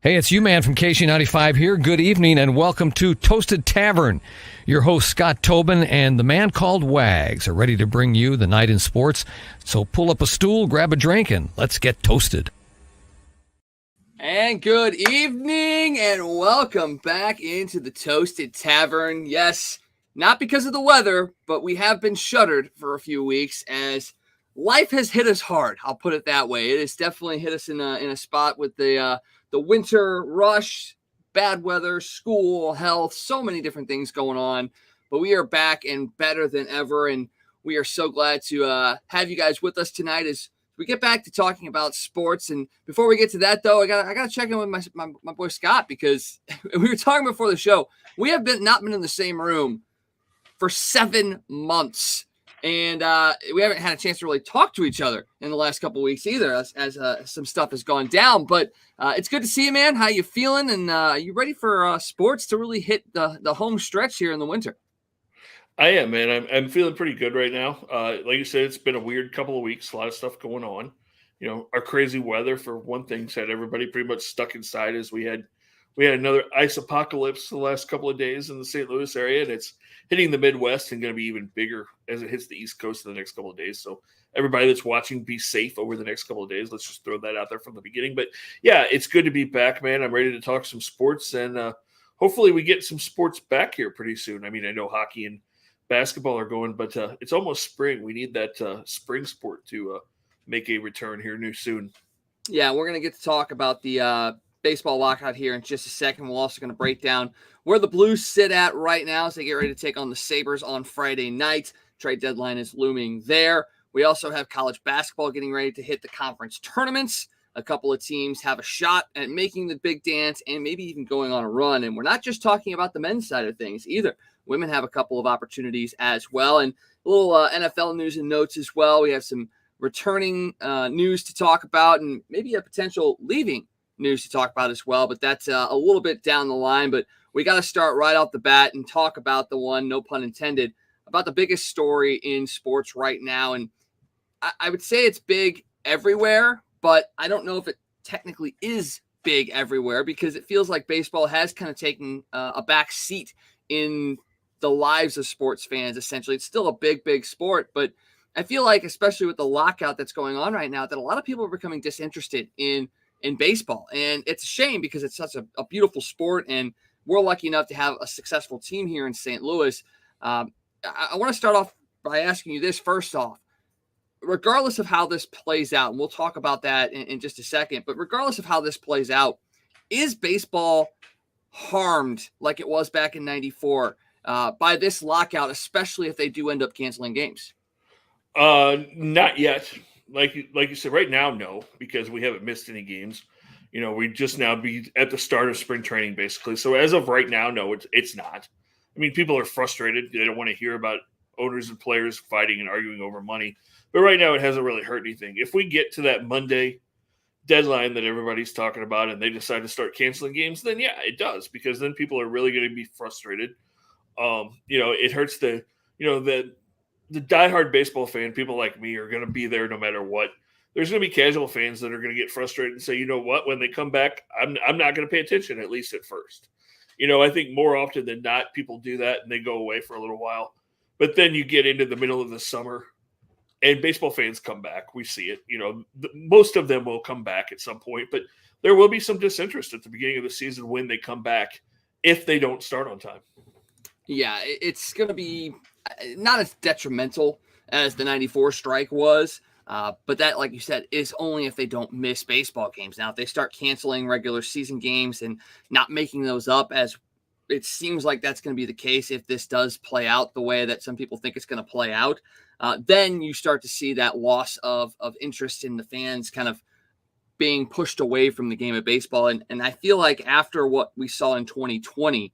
Hey, it's you-man from KC95 here. Good evening and welcome to Toasted Tavern. Your host, Scott Tobin, and the man called Wags are ready to bring you the night in sports. So pull up a stool, grab a drink, and let's get toasted. And good evening and welcome back into the Toasted Tavern. Yes, not because of the weather, but we have been shuttered for a few weeks as life has hit us hard. I'll put it that way. It has definitely hit us in a spot with the winter rush, bad weather, school, health, so many different things going on. But we are back and better than ever, and we are so glad to have you guys with us tonight as we get back to talking about sports. And before we get to that, though, I got to check in with my boy Scott, because we were talking before the show. We have not been in the same room for 7 months. And we haven't had a chance to really talk to each other in the last couple of weeks either, as some stuff has gone down. But it's good to see you, man. How you feeling? And are you ready for sports to really hit the home stretch here in the winter? I am, man. I'm feeling pretty good right now. Like you said, it's been a weird couple of weeks. A lot of stuff going on. You know, our crazy weather, for one thing, had everybody pretty much stuck inside as we had another ice apocalypse the last couple of days in the St. Louis area, and it's hitting the Midwest and going to be even bigger as it hits the East Coast in the next couple of days. So everybody that's watching, be safe over the next couple of days. Let's just throw that out there from the beginning. But yeah, it's good to be back, man. I'm ready to talk some sports, and hopefully we get some sports back here pretty soon. I mean, I know hockey and basketball are going, but it's almost spring. We need that spring sport to make a return here soon. Yeah, we're going to get to talk about the baseball lockout here in just a second. We're also going to break down where the Blues sit at right now as they get ready to take on the Sabres on Friday night. Trade deadline is looming there. We also have college basketball getting ready to hit the conference tournaments. A couple of teams have a shot at making the big dance and maybe even going on a run. And we're not just talking about the men's side of things either. Women have a couple of opportunities as well. And a little NFL news and notes as well. We have some returning news to talk about and maybe a potential leaving news to talk about as well, but that's a little bit down the line. But we got to start right off the bat and talk about the one, no pun intended, about the biggest story in sports right now. And I would say it's big everywhere, but I don't know if it technically is big everywhere, because it feels like baseball has kind of taken a back seat in the lives of sports fans. Essentially, it's still a big sport, but I feel like, especially with the lockout that's going on right now, that a lot of people are becoming disinterested in baseball. And it's a shame, because it's such a beautiful sport, and we're lucky enough to have a successful team here in St. Louis. I want to start off by asking you this first off. Regardless of how this plays out, and we'll talk about that in just a second, but regardless of how this plays out, is baseball harmed like it was back in '94 by this lockout, especially if they do end up canceling games? Not yet. Like you said, right now, no, because we haven't missed any games. You know, we just now be at the start of spring training, basically. So as of right now, no, it's not. I mean, people are frustrated. They don't want to hear about owners and players fighting and arguing over money. But right now, it hasn't really hurt anything. If we get to that Monday deadline that everybody's talking about and they decide to start canceling games, then yeah, it does, because then people are really going to be frustrated. It hurts the diehard baseball fan, people like me, are going to be there no matter what. There's going to be casual fans that are going to get frustrated and say, you know what, when they come back, I'm not going to pay attention, at least at first. You know, I think more often than not, people do that and they go away for a little while. But then you get into the middle of the summer and baseball fans come back. We see it. You know, most of them will come back at some point, but there will be some disinterest at the beginning of the season when they come back if they don't start on time. Yeah, it's going to be not as detrimental as the '94 strike was, but that, like you said, is only if they don't miss baseball games. Now, if they start canceling regular season games and not making those up, as it seems like that's going to be the case if this does play out the way that some people think it's going to play out, then you start to see that loss of interest in the fans kind of being pushed away from the game of baseball. And I feel like after what we saw in 2020,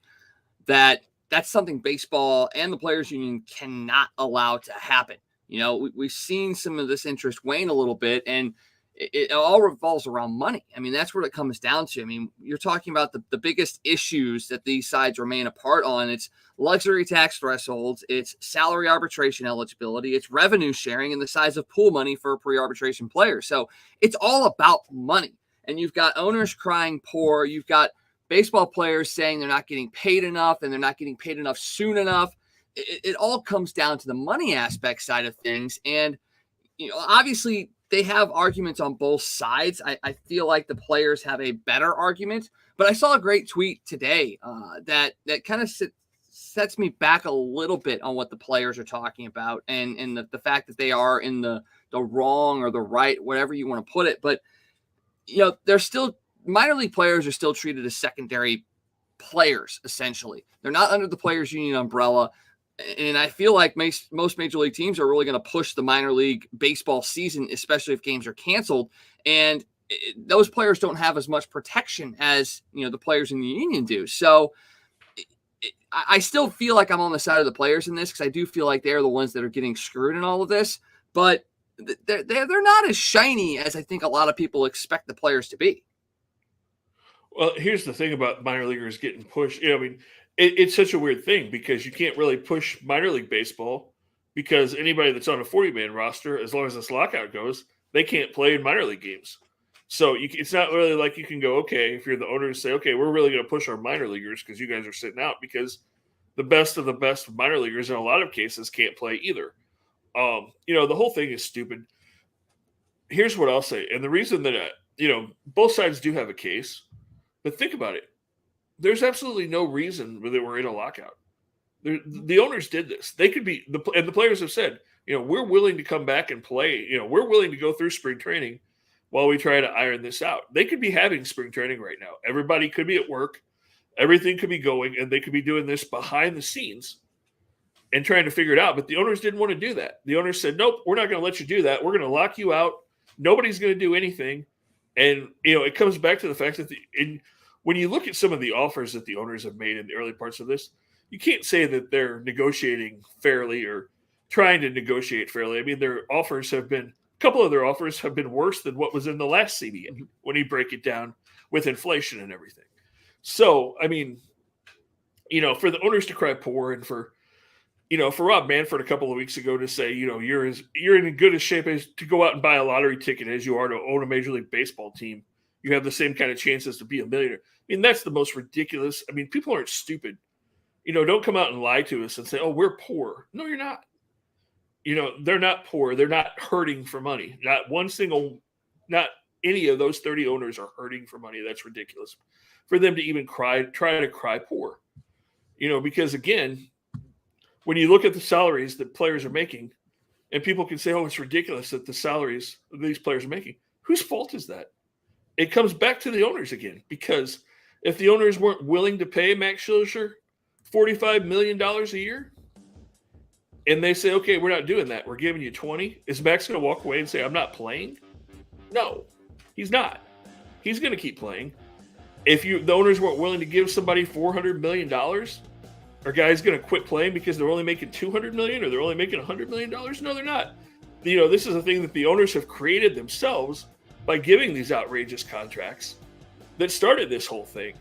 that's something baseball and the players union cannot allow to happen. You know, we've seen some of this interest wane a little bit, and it all revolves around money. I mean, that's what it comes down to. I mean, you're talking about the biggest issues that these sides remain apart on. It's luxury tax thresholds, it's salary arbitration eligibility, it's revenue sharing, and the size of pool money for a pre-arbitration player. So it's all about money. and you've got owners crying poor. You've got baseball players saying they're not getting paid enough and they're not getting paid enough soon enough. It all comes down to the money aspect side of things. And, obviously they have arguments on both sides. I feel like the players have a better argument, but I saw a great tweet today that kind of sets me back a little bit on what the players are talking about and the fact that they are in the wrong or the right, whatever you want to put it. But, they're still, minor league players are still treated as secondary players, essentially. They're not under the players union umbrella. And I feel like most major league teams are really going to push the minor league baseball season, especially if games are canceled. And those players don't have as much protection as, the players in the union do. So I still feel like I'm on the side of the players in this because I do feel like they're the ones that are getting screwed in all of this. But they're not as shiny as I think a lot of people expect the players to be. Well, here's the thing about minor leaguers getting pushed. It's such a weird thing because you can't really push minor league baseball because anybody that's on a 40-man roster, as long as this lockout goes, they can't play in minor league games. So it's not really like you can go, okay, if you're the owners, say, okay, we're really going to push our minor leaguers because you guys are sitting out because the best of the best minor leaguers in a lot of cases can't play either. The whole thing is stupid. Here's what I'll say. And the reason that, both sides do have a case, but think about it. There's absolutely no reason that we're in a lockout. The owners did this. They could be, and the players have said, we're willing to come back and play. We're willing to go through spring training while we try to iron this out. They could be having spring training right now. Everybody could be at work. Everything could be going, and they could be doing this behind the scenes and trying to figure it out. But the owners didn't want to do that. The owners said, nope, we're not going to let you do that. We're going to lock you out. Nobody's going to do anything. And, it comes back to the fact that when you look at some of the offers that the owners have made in the early parts of this, you can't say that they're negotiating fairly or trying to negotiate fairly. A couple of their offers have been worse than what was in the last CBA when you break it down with inflation and everything. So, for the owners to cry poor and for Rob Manfred a couple of weeks ago to say, you're in as good a shape as to go out and buy a lottery ticket as you are to own a Major League Baseball team. You have the same kind of chances to be a millionaire. That's the most ridiculous. People aren't stupid. Don't come out and lie to us and say, oh, we're poor. No, you're not. They're not poor. They're not hurting for money. Not any of those 30 owners are hurting for money. That's ridiculous for them to even try to cry poor. Because again, when you look at the salaries that players are making and people can say, oh, it's ridiculous that the salaries these players are making. Whose fault is that? It comes back to the owners again, because if the owners weren't willing to pay Max Scherzer $45 million a year, and they say, okay, we're not doing that, we're giving you 20, is Max going to walk away and say, I'm not playing? No, he's not. He's going to keep playing. If the owners weren't willing to give somebody $400 million, are guys going to quit playing because they're only making $200 million or they're only making $100 million? No, they're not. This is a thing that the owners have created themselves by giving these outrageous contracts that started this whole thing.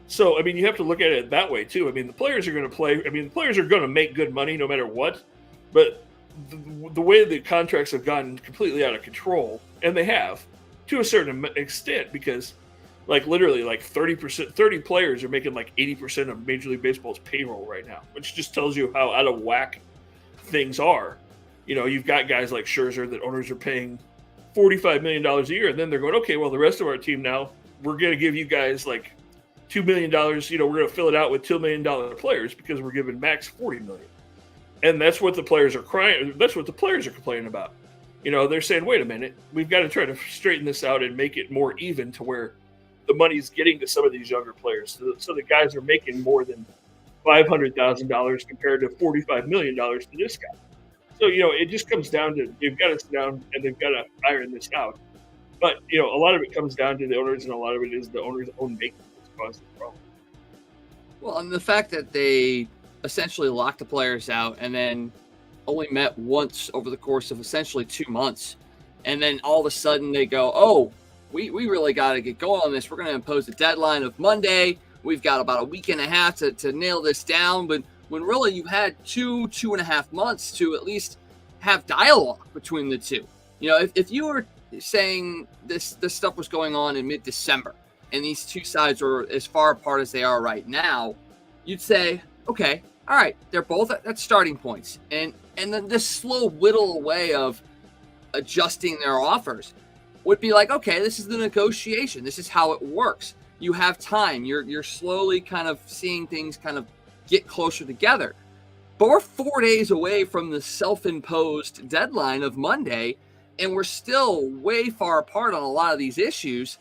So, you have to look at it that way too. The players are going to play. The players are going to make good money no matter what. But the way the contracts have gotten completely out of control, and they have to a certain extent, because literally 30 players are making 80% of Major League Baseball's payroll right now, which just tells you how out of whack things are. You've got guys like Scherzer that owners are paying $45 million a year, and then they're going, okay, well, the rest of our team now, we're going to give you guys $2 million. We're going to fill it out with $2 million players because we're giving Max $40 million. And that's what the players are crying. That's what the players are complaining about. They're saying, wait a minute, we've got to try to straighten this out and make it more even to where the money's getting to some of these younger players. So the guys are making more than $500,000 compared to $45 million to this guy. So, it just comes down to, they've got to sit down and they've got to iron this out. But, a lot of it comes down to the owners, and a lot of it is the owners' own making that's causing the problem. Well, and the fact that they essentially locked the players out and then only met once over the course of essentially 2 months. And then all of a sudden they go, oh, we really got to get going on this. We're going to impose a deadline of Monday. We've got about a week and a half to nail this down. But when really you had 2.5 months to at least have dialogue between the two. If you were saying this stuff was going on in mid-December, and these two sides are as far apart as they are right now, you'd say, okay, all right, they're both at starting points. And then this slow whittle away of adjusting their offers would be like, okay, this is the negotiation. This is how it works. You have time. You're slowly kind of seeing things kind of get closer together. But we're 4 days away from the self-imposed deadline of Monday, and we're still way far apart on a lot of these issues.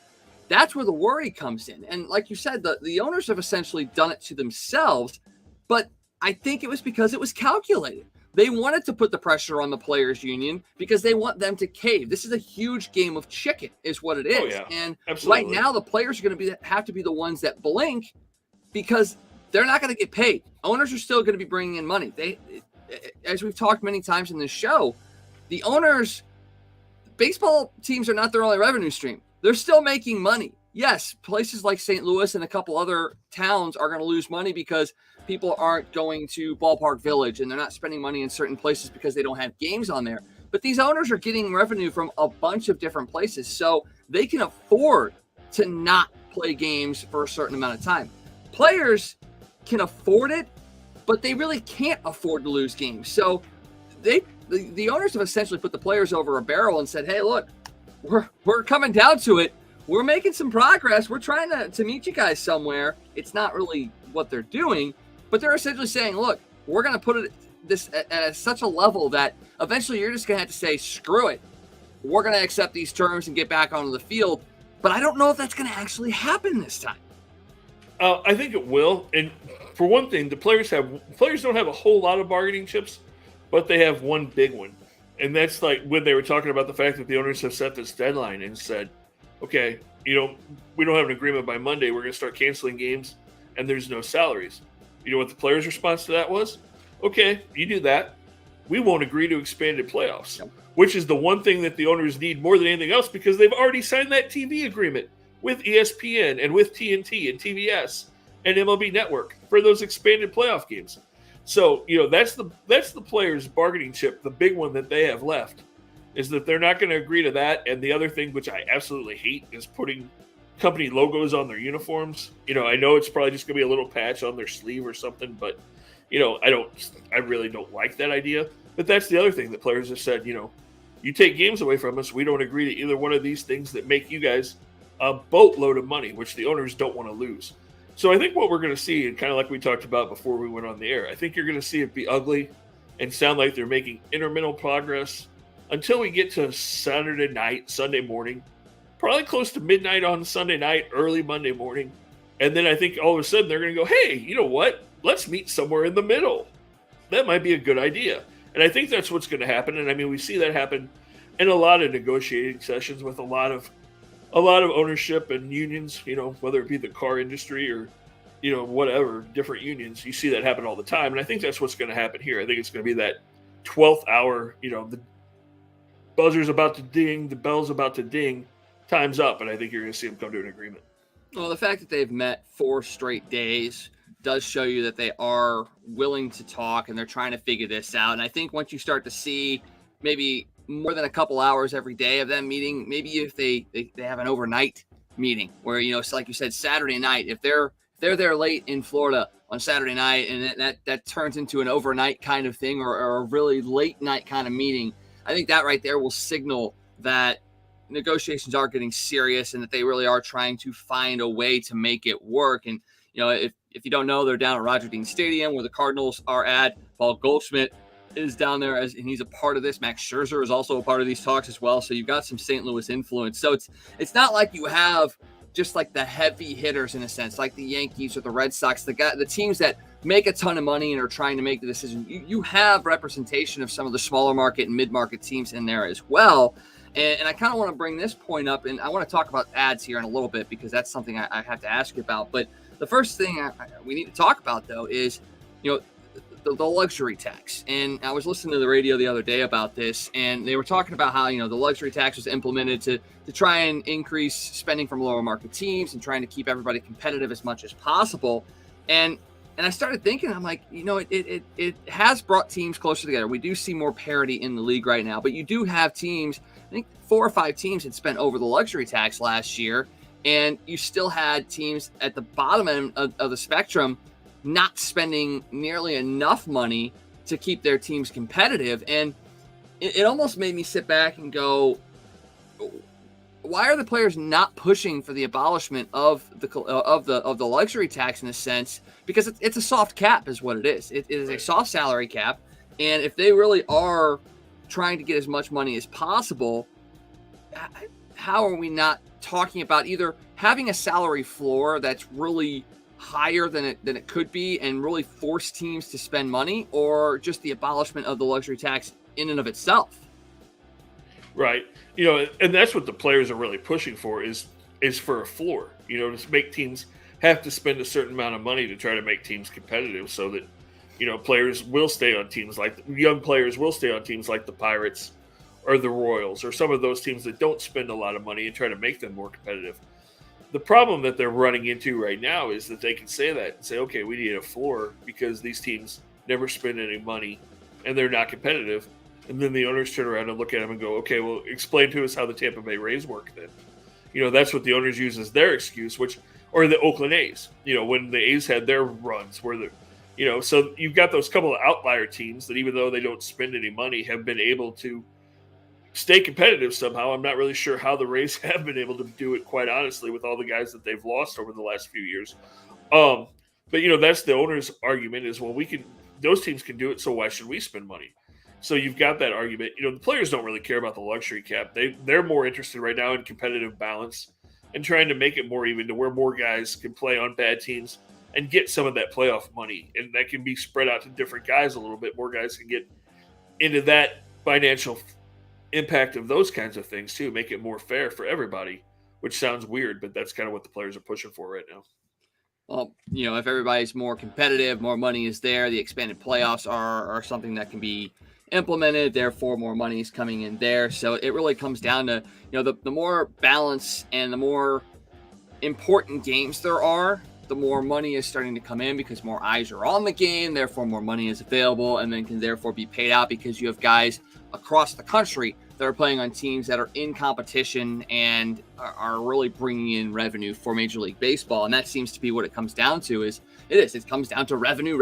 That's where the worry comes in. And like you said, the owners have essentially done it to themselves, but I think it was because it was calculated. They wanted to put the pressure on the players' union because they want them to cave. This is a huge game of chicken, is what it is. Oh, yeah. And Absolutely. right now, the players are going to have to be the ones that blink because they're not going to get paid. Owners are still going to be bringing in money. As we've talked many times in this show, the owners, baseball teams are not their only revenue stream. They're still making money. Yes, places like St. Louis and a couple other towns are going to lose money because people aren't going to Ballpark Village and they're not spending money in certain places because they don't have games on there. But these owners are getting revenue from a bunch of different places, so they can afford to not play games for a certain amount of time. Players can afford it, but they really can't afford to lose games. So the owners have essentially put the players over a barrel and said, hey, look, we're coming down to it. We're making some progress. We're trying to meet you guys somewhere. It's not really what they're doing, but they're essentially saying, look, we're going to put this at such a level that eventually you're just going to have to say, screw it. We're going to accept these terms and get back onto the field. But I don't know if that's going to actually happen this time. I think it will. And for one thing, the players don't have a whole lot of bargaining chips, but they have one big one. And that's like when they were talking about the fact that the owners have set this deadline and said, okay, we don't have an agreement by Monday. We're going to start canceling games, and there's no salaries. You know what the players' response to that was? Okay, you do that. We won't agree to expanded playoffs, which is the one thing that the owners need more than anything else because they've already signed that TV agreement with ESPN and with TNT and TBS and MLB Network for those expanded playoff games. So, that's the players' bargaining chip, the big one that they have left. Is that they're not going to agree to that. And the other thing, which I absolutely hate, is putting company logos on their uniforms. I know it's probably just going to be a little patch on their sleeve or something, but, I really don't like that idea. But that's the other thing that players have said, you take games away from us. We don't agree to either one of these things that make you guys a boatload of money, which the owners don't want to lose. So I think what we're going to see, and kind of like we talked about before we went on the air, I think you're going to see it be ugly and sound like they're making incremental progress until we get to Saturday night, Sunday morning, probably close to midnight on Sunday night, early Monday morning. And then I think all of a sudden they're going to go, hey, you know what? Let's meet somewhere in the middle. That might be a good idea. And I think that's what's going to happen. And I mean, we see that happen in a lot of negotiating sessions with a lot of ownership and unions, whether it be the car industry or, whatever, different unions. You see that happen all the time. And I think that's what's going to happen here. I think it's going to be that 12th hour, the buzzer's about to ding, the bell's about to ding, time's up, and I think you're going to see them come to an agreement. Well, the fact that they've met 4 straight days does show you that they are willing to talk and they're trying to figure this out. And I think once you start to see maybe more than a couple hours every day of them meeting, maybe if they have an overnight meeting where, so like you said, Saturday night, if they're there late in Florida on Saturday night and that turns into an overnight kind of thing or a really late night kind of meeting, I think that right there will signal that negotiations are getting serious and that they really are trying to find a way to make it work. And, if you don't know, they're down at Roger Dean Stadium where the Cardinals are at. Paul Goldschmidt is down there and he's a part of this. Max Scherzer is also a part of these talks as well. So you've got some St. Louis influence. So it's not like you have just like the heavy hitters in a sense, like the Yankees or the Red Sox, the teams that make a ton of money and are trying to make the decision. You have representation of some of the smaller market and mid-market teams in there as well. And I kind of want to bring this point up, and I want to talk about ads here in a little bit because that's something I have to ask you about. But the first thing we need to talk about, though, is, the luxury tax. And I was listening to the radio the other day about this, and they were talking about how, the luxury tax was implemented to try and increase spending from lower market teams and trying to keep everybody competitive as much as possible. And I started thinking, I'm like, it has brought teams closer together. We do see more parity in the league right now, but you do have teams I think 4 or 5 teams had spent over the luxury tax last year, and you still had teams at the bottom end of the spectrum not spending nearly enough money to keep their teams competitive. And it almost made me sit back and go, why are the players not pushing for the abolishment of the luxury tax in a sense? Because it's a soft cap is what it is. It is a soft salary cap. And if they really are trying to get as much money as possible, how are we not talking about either having a salary floor that's really higher than it could be and really force teams to spend money, or just the abolishment of the luxury tax in and of itself? Right. And that's what the players are really pushing for is for a floor, to make teams have to spend a certain amount of money to try to make teams competitive so that, players will stay on teams young players will stay on teams like the Pirates or the Royals or some of those teams that don't spend a lot of money and try to make them more competitive. The problem that they're running into right now is that they can say that and say, okay, we need a floor because these teams never spend any money and they're not competitive. And then the owners turn around and look at them and go, okay, well, explain to us how the Tampa Bay Rays work then. That's what the owners use as their excuse, or the Oakland A's, when the A's had their runs where so you've got those couple of outlier teams that even though they don't spend any money have been able to stay competitive somehow. I'm not really sure how the Rays have been able to do it, quite honestly, with all the guys that they've lost over the last few years. But that's the owner's argument is, well, those teams can do it, so why should we spend money? So you've got that argument. The players don't really care about the luxury cap. They're more interested right now in competitive balance and trying to make it more even to where more guys can play on bad teams and get some of that playoff money. And that can be spread out to different guys a little bit. More guys can get into that financial impact of those kinds of things too, make it more fair for everybody, which sounds weird, but that's kind of what the players are pushing for right now. Well, if everybody's more competitive, more money is there, the expanded playoffs are something that can be implemented, therefore more money is coming in there. So it really comes down to, the more balance and the more important games there are, the more money is starting to come in because more eyes are on the game, therefore more money is available and then can therefore be paid out because you have guys across the country that are playing on teams that are in competition and are really bringing in revenue for Major League Baseball. And that seems to be what it comes down to it comes down to revenue.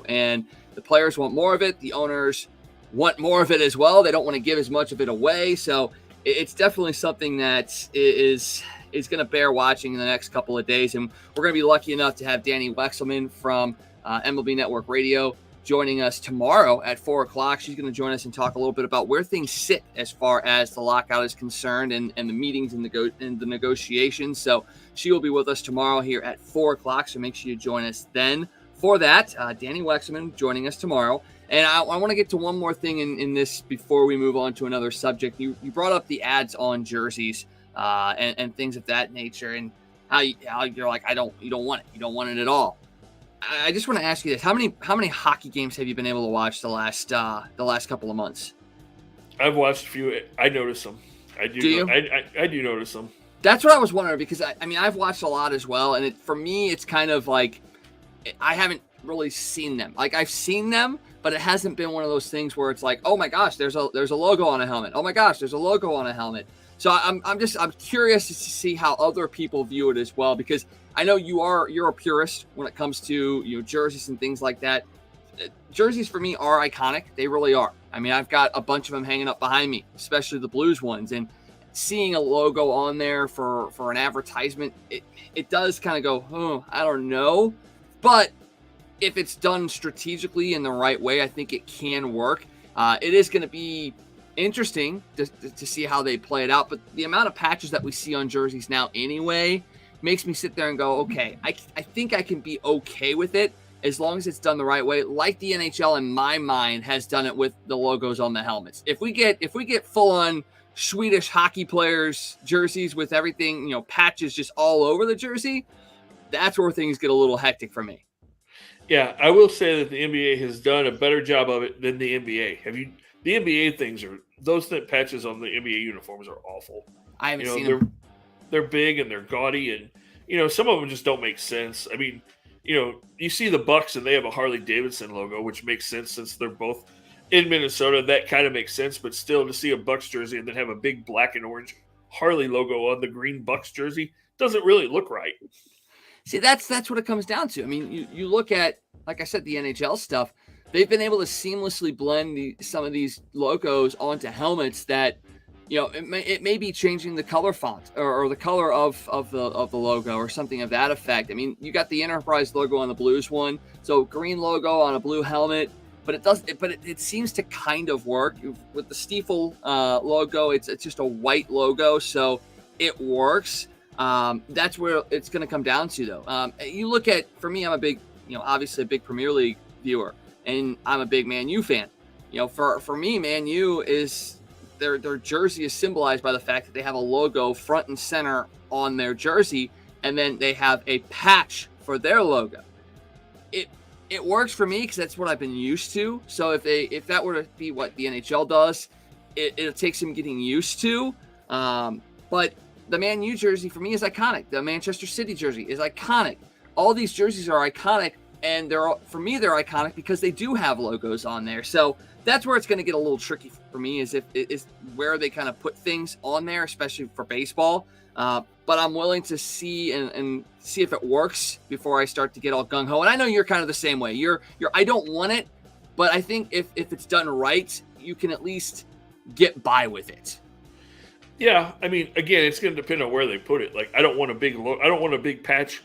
And the players want more of it. The owners want more of it as well. They don't want to give as much of it away. So it's definitely something that is going to bear watching in the next couple of days. And we're going to be lucky enough to have Danny Wexleman from MLB Network Radio joining us tomorrow at 4 o'clock. She's going to join us and talk a little bit about where things sit as far as the lockout is concerned and the meetings and the negotiations. So she will be with us tomorrow here at 4 o'clock. So make sure you join us then for that. Danny Wexleman joining us tomorrow. And I want to get to one more thing in this before we move on to another subject. You brought up the ads on jerseys and things of that nature, and how you're like, you don't want it. You don't want it at all. I just want to ask you this: how many hockey games have you been able to watch the last couple of months? I've watched a few. I notice them. I do. Do you? I do notice them. That's what I was wondering, because I've watched a lot as well, and for me it's kind of like I haven't really seen them. Like I've seen them, but it hasn't been one of those things where it's like, oh my gosh, there's a logo on a helmet. Oh my gosh, there's a logo on a helmet. So I'm curious to see how other people view it as well, because I know you're a purist when it comes to jerseys and things like that. Jerseys for me are iconic. They really are. I've got a bunch of them hanging up behind me, especially the Blues ones, and seeing a logo on there for an advertisement, it does kind of go, oh, I don't know. But if it's done strategically in the right way, I think it can work. It is going to be interesting to see how they play it out. But the amount of patches that we see on jerseys now anyway makes me sit there and go, okay, I think I can be okay with it as long as it's done the right way, like the NHL in my mind has done it with the logos on the helmets. If we get full on Swedish hockey players jerseys with everything, patches just all over the jersey, that's where things get a little hectic for me. Yeah, I will say that the NBA has done a better job of it than the NBA. The NBA things those patches on the NBA uniforms are awful. I haven't seen them. They're big and they're gaudy, and some of them just don't make sense. You see the Bucks and they have a Harley Davidson logo, which makes sense since they're both in Minnesota, that kind of makes sense. But still, to see a Bucks jersey and then have a big black and orange Harley logo on the green Bucks jersey doesn't really look right. See, that's what it comes down to. I mean, you look at, like I said, the NHL stuff. They've been able to seamlessly blend some of these logos onto helmets that, it may be changing the color font or the color of the logo or something of that effect. I mean, you got the Enterprise logo on the Blues one, so green logo on a blue helmet, but it seems to kind of work with the Stiefel logo. It's just a white logo, so it works. That's where it's going to come down to, though. You look at, for me, I'm a big, obviously a big Premier League viewer, and I'm a big Man U fan. For me, Man U is their jersey is symbolized by the fact that they have a logo front and center on their jersey, and then they have a patch for their logo. It works for me because that's what I've been used to. So if that were to be what the NHL does, it takes some getting used to. But the Man U jersey for me is iconic. The Manchester City jersey is iconic. All these jerseys are iconic, and they're iconic because they do have logos on there. So that's where it's going to get a little tricky for me, is where they kind of put things on there, especially for baseball. But I'm willing to see and see if it works before I start to get all gung ho. And I know you're kind of the same way. You're I don't want it, but I think if it's done right, you can at least get by with it. Yeah, I mean, again, it's going to depend on where they put it. Like, I don't want a big patch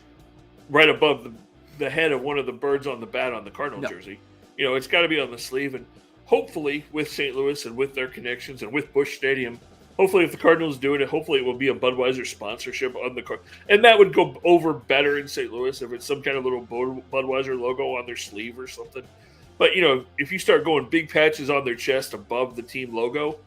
right above the head of one of the birds on the bat on the Cardinal jersey. It's got to be on the sleeve, and hopefully with St. Louis and with their connections and with Busch Stadium, hopefully if the Cardinals do it, hopefully it will be a Budweiser sponsorship on the card, and that would go over better in St. Louis if it's some kind of little Budweiser logo on their sleeve or something. But if you start going big patches on their chest above the team logo,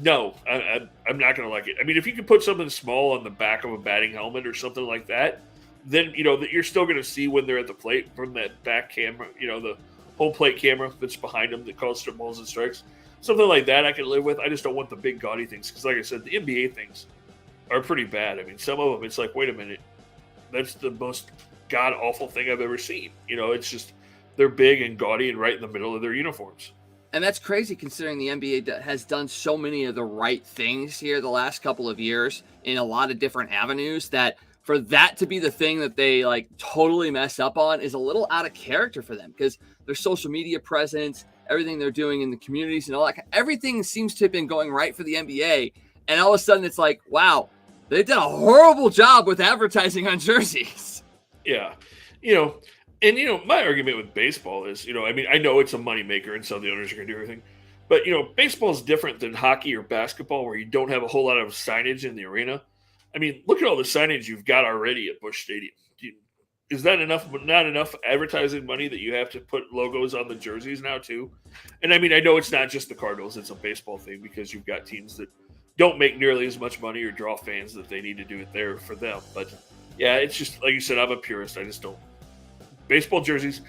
no, I'm not going to like it. I mean, if you could put something small on the back of a batting helmet or something like that, then that you're still going to see when they're at the plate from that back camera, the home plate camera that's behind them that calls strip balls and strikes. Something like that I can live with. I just don't want the big gaudy things because, like I said, the NBA things are pretty bad. I mean, some of them, it's like, wait a minute, that's the most god-awful thing I've ever seen. It's just they're big and gaudy and right in the middle of their uniforms. And that's crazy considering the NBA has done so many of the right things here the last couple of years in a lot of different avenues, that for that to be the thing that they totally mess up on is a little out of character for them, because their social media presence, everything they're doing in the communities and all that, everything seems to have been going right for the NBA. And all of a sudden it's like, wow, they did a horrible job with advertising on jerseys. Yeah. My argument with baseball is, I mean, I know it's a moneymaker and so the owners are going to do everything. But, baseball is different than hockey or basketball where you don't have a whole lot of signage in the arena. I mean, look at all the signage you've got already at Busch Stadium. Is that enough? Not enough advertising money that you have to put logos on the jerseys now too? And I mean, I know it's not just the Cardinals; it's a baseball thing because you've got teams that don't make nearly as much money or draw fans that they need to do it there for them. But yeah, it's just like you said. I'm a purist. I just don't. Baseball jerseys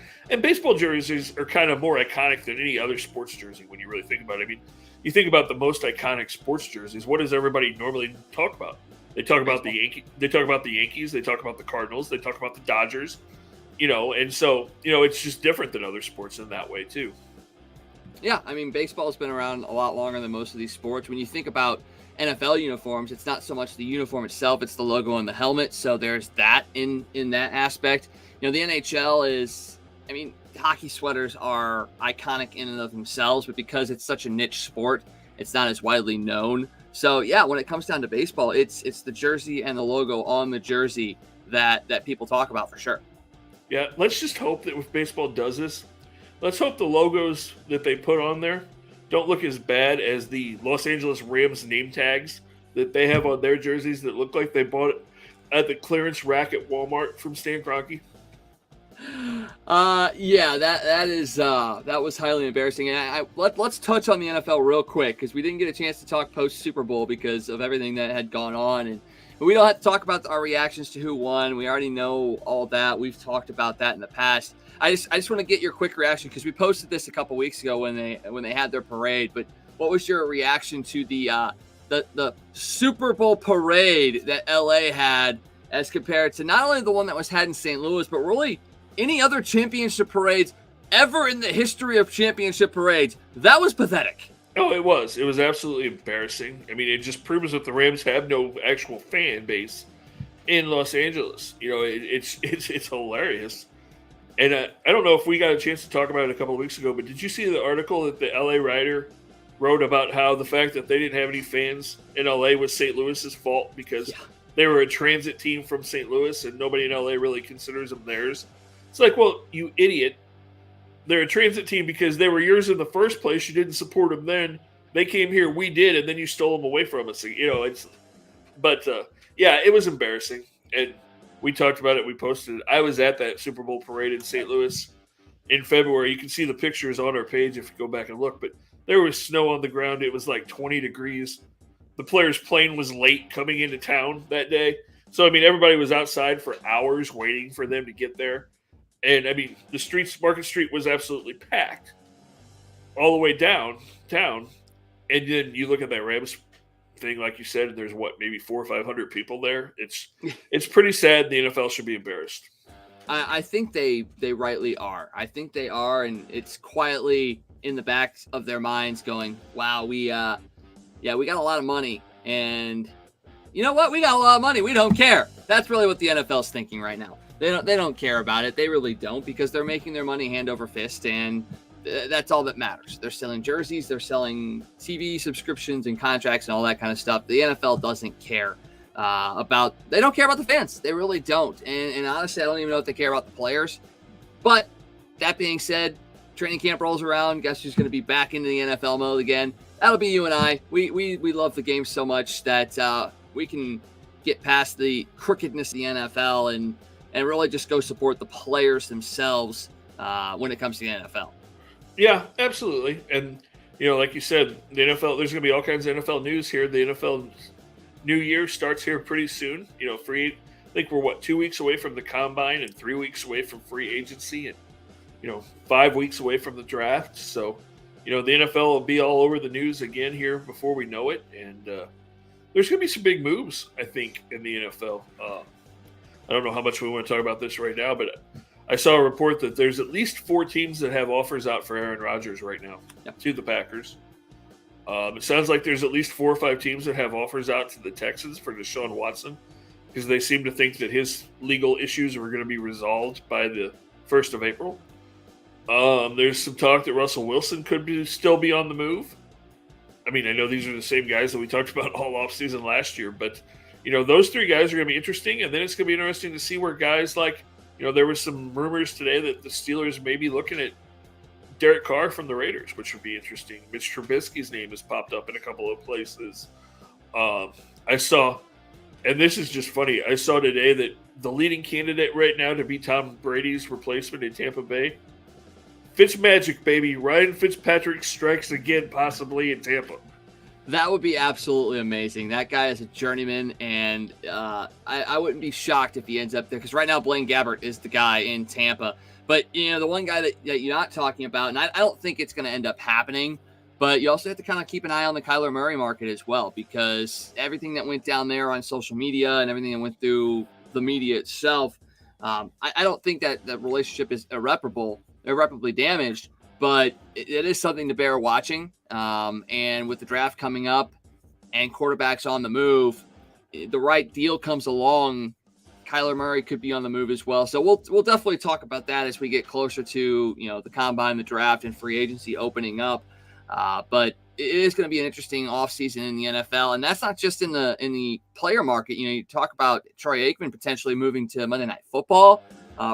are kind of more iconic than any other sports jersey when you really think about it. I mean, you think about the most iconic sports jerseys. What does everybody normally talk about? They talk about the Yankees. They talk about the Cardinals. They talk about the Dodgers. And so it's just different than other sports in that way too. Yeah, I mean, baseball's been around a lot longer than most of these sports. When you think about NFL uniforms, it's not so much the uniform itself; it's the logo on the helmet. So there's that in that aspect. The NHL is, I mean, hockey sweaters are iconic in and of themselves, but because it's such a niche sport, it's not as widely known. So yeah, when it comes down to baseball, it's the jersey and the logo on the jersey that people talk about for sure. Yeah, let's just hope that if baseball does this, let's hope the logos that they put on there don't look as bad as the Los Angeles Rams name tags that they have on their jerseys that look like they bought it at the clearance rack at Walmart from Stan Kroenke. Yeah, that was highly embarrassing. And let's touch on the NFL real quick because we didn't get a chance to talk post Super Bowl because of everything that had gone on, and we don't have to talk about our reactions to who won. We already know all that. We've talked about that in the past. I just want to get your quick reaction because we posted this a couple weeks ago when they had their parade. But what was your reaction to the Super Bowl parade that LA had as compared to not only the one that was had in St. Louis, but really any other championship parades ever in the history of championship parades. That was pathetic. Oh, it was. It was absolutely embarrassing. I mean, it just proves that the Rams have no actual fan base in Los Angeles. You know, it's hilarious. And I don't know if we got a chance to talk about it a couple of weeks ago, but did you see the article that the LA Rider wrote about how the fact that they didn't have any fans in LA was St. Louis's fault because they were a transit team from St. Louis and nobody in LA really considers them theirs? It's like, well, you idiot. They're a transit team because they were yours in the first place. You didn't support them then. They came here, we did, and then you stole them away from us. You know, yeah, it was embarrassing. And we talked about it. We posted it. I was at that Super Bowl parade in St. Louis in February. You can see the pictures on our page if you go back and look. But there was snow on the ground. It was like 20 degrees. The players' plane was late coming into town that day. So, I mean, everybody was outside for hours waiting for them to get there. And, I mean, the streets, Market Street was absolutely packed all the way downtown. And then you look at that Rams thing, like you said, there's maybe 400 or 500 people there. It's pretty sad. The NFL should be embarrassed. I think they rightly are. I think they are, and it's quietly in the back of their minds going, wow, we got a lot of money, and you know what? We got a lot of money. We don't care. That's really what the NFL's thinking right now. They don't care about it. They really don't, because they're making their money hand over fist, and that's all that matters. They're selling jerseys, they're selling TV subscriptions and contracts and all that kind of stuff. The NFL doesn't care they don't care about the fans. They really don't. And honestly, I don't even know if they care about the players. But that being said, training camp rolls around. Guess who's going to be back into the NFL mode again? That'll be you and I. We love the game so much that we can get past the crookedness of the NFL and really just go support the players themselves when it comes to the NFL. Yeah, absolutely. And, you know, like you said, the NFL, there's going to be all kinds of NFL news here. The NFL New Year starts here pretty soon. You know, I think we're 2 weeks away from the combine and 3 weeks away from free agency and, you know, 5 weeks away from the draft. So, you know, the NFL will be all over the news again here before we know it. And there's going to be some big moves, I think, in the NFL. I don't know how much we want to talk about this right now, but I saw a report that there's at least 4 teams that have offers out for Aaron Rodgers right now to the Packers. It sounds like there's at least 4 or 5 teams that have offers out to the Texans for Deshaun Watson because they seem to think that his legal issues are going to be resolved by the 1st of April. There's some talk that Russell Wilson could still be on the move. I mean, I know these are the same guys that we talked about all offseason last year, but, you know, those 3 guys are going to be interesting, and then it's going to be interesting to see where guys like, you know, there was some rumors today that the Steelers may be looking at Derek Carr from the Raiders, which would be interesting. Mitch Trubisky's name has popped up in a couple of places. I saw, and this is just funny, I saw today that the leading candidate right now to be Tom Brady's replacement in Tampa Bay, Fitzmagic, baby. Ryan Fitzpatrick strikes again, possibly in Tampa. That would be absolutely amazing. That guy is a journeyman, and I wouldn't be shocked if he ends up there, because right now Blaine Gabbert is the guy in Tampa. But, you know, the one guy that you're not talking about, and I don't think it's going to end up happening, but you also have to kind of keep an eye on the Kyler Murray market as well, because everything that went down there on social media and everything that went through the media itself, I don't think that the relationship is irreparably damaged, but it is something to bear watching. And with the draft coming up and quarterbacks on the move, the right deal comes along, Kyler Murray could be on the move as well. So we'll definitely talk about that as we get closer to, you know, the combine, the draft, and free agency opening up. But it is going to be an interesting offseason in the NFL, and that's not just in the player market. You know, you talk about Troy Aikman potentially moving to Monday Night Football,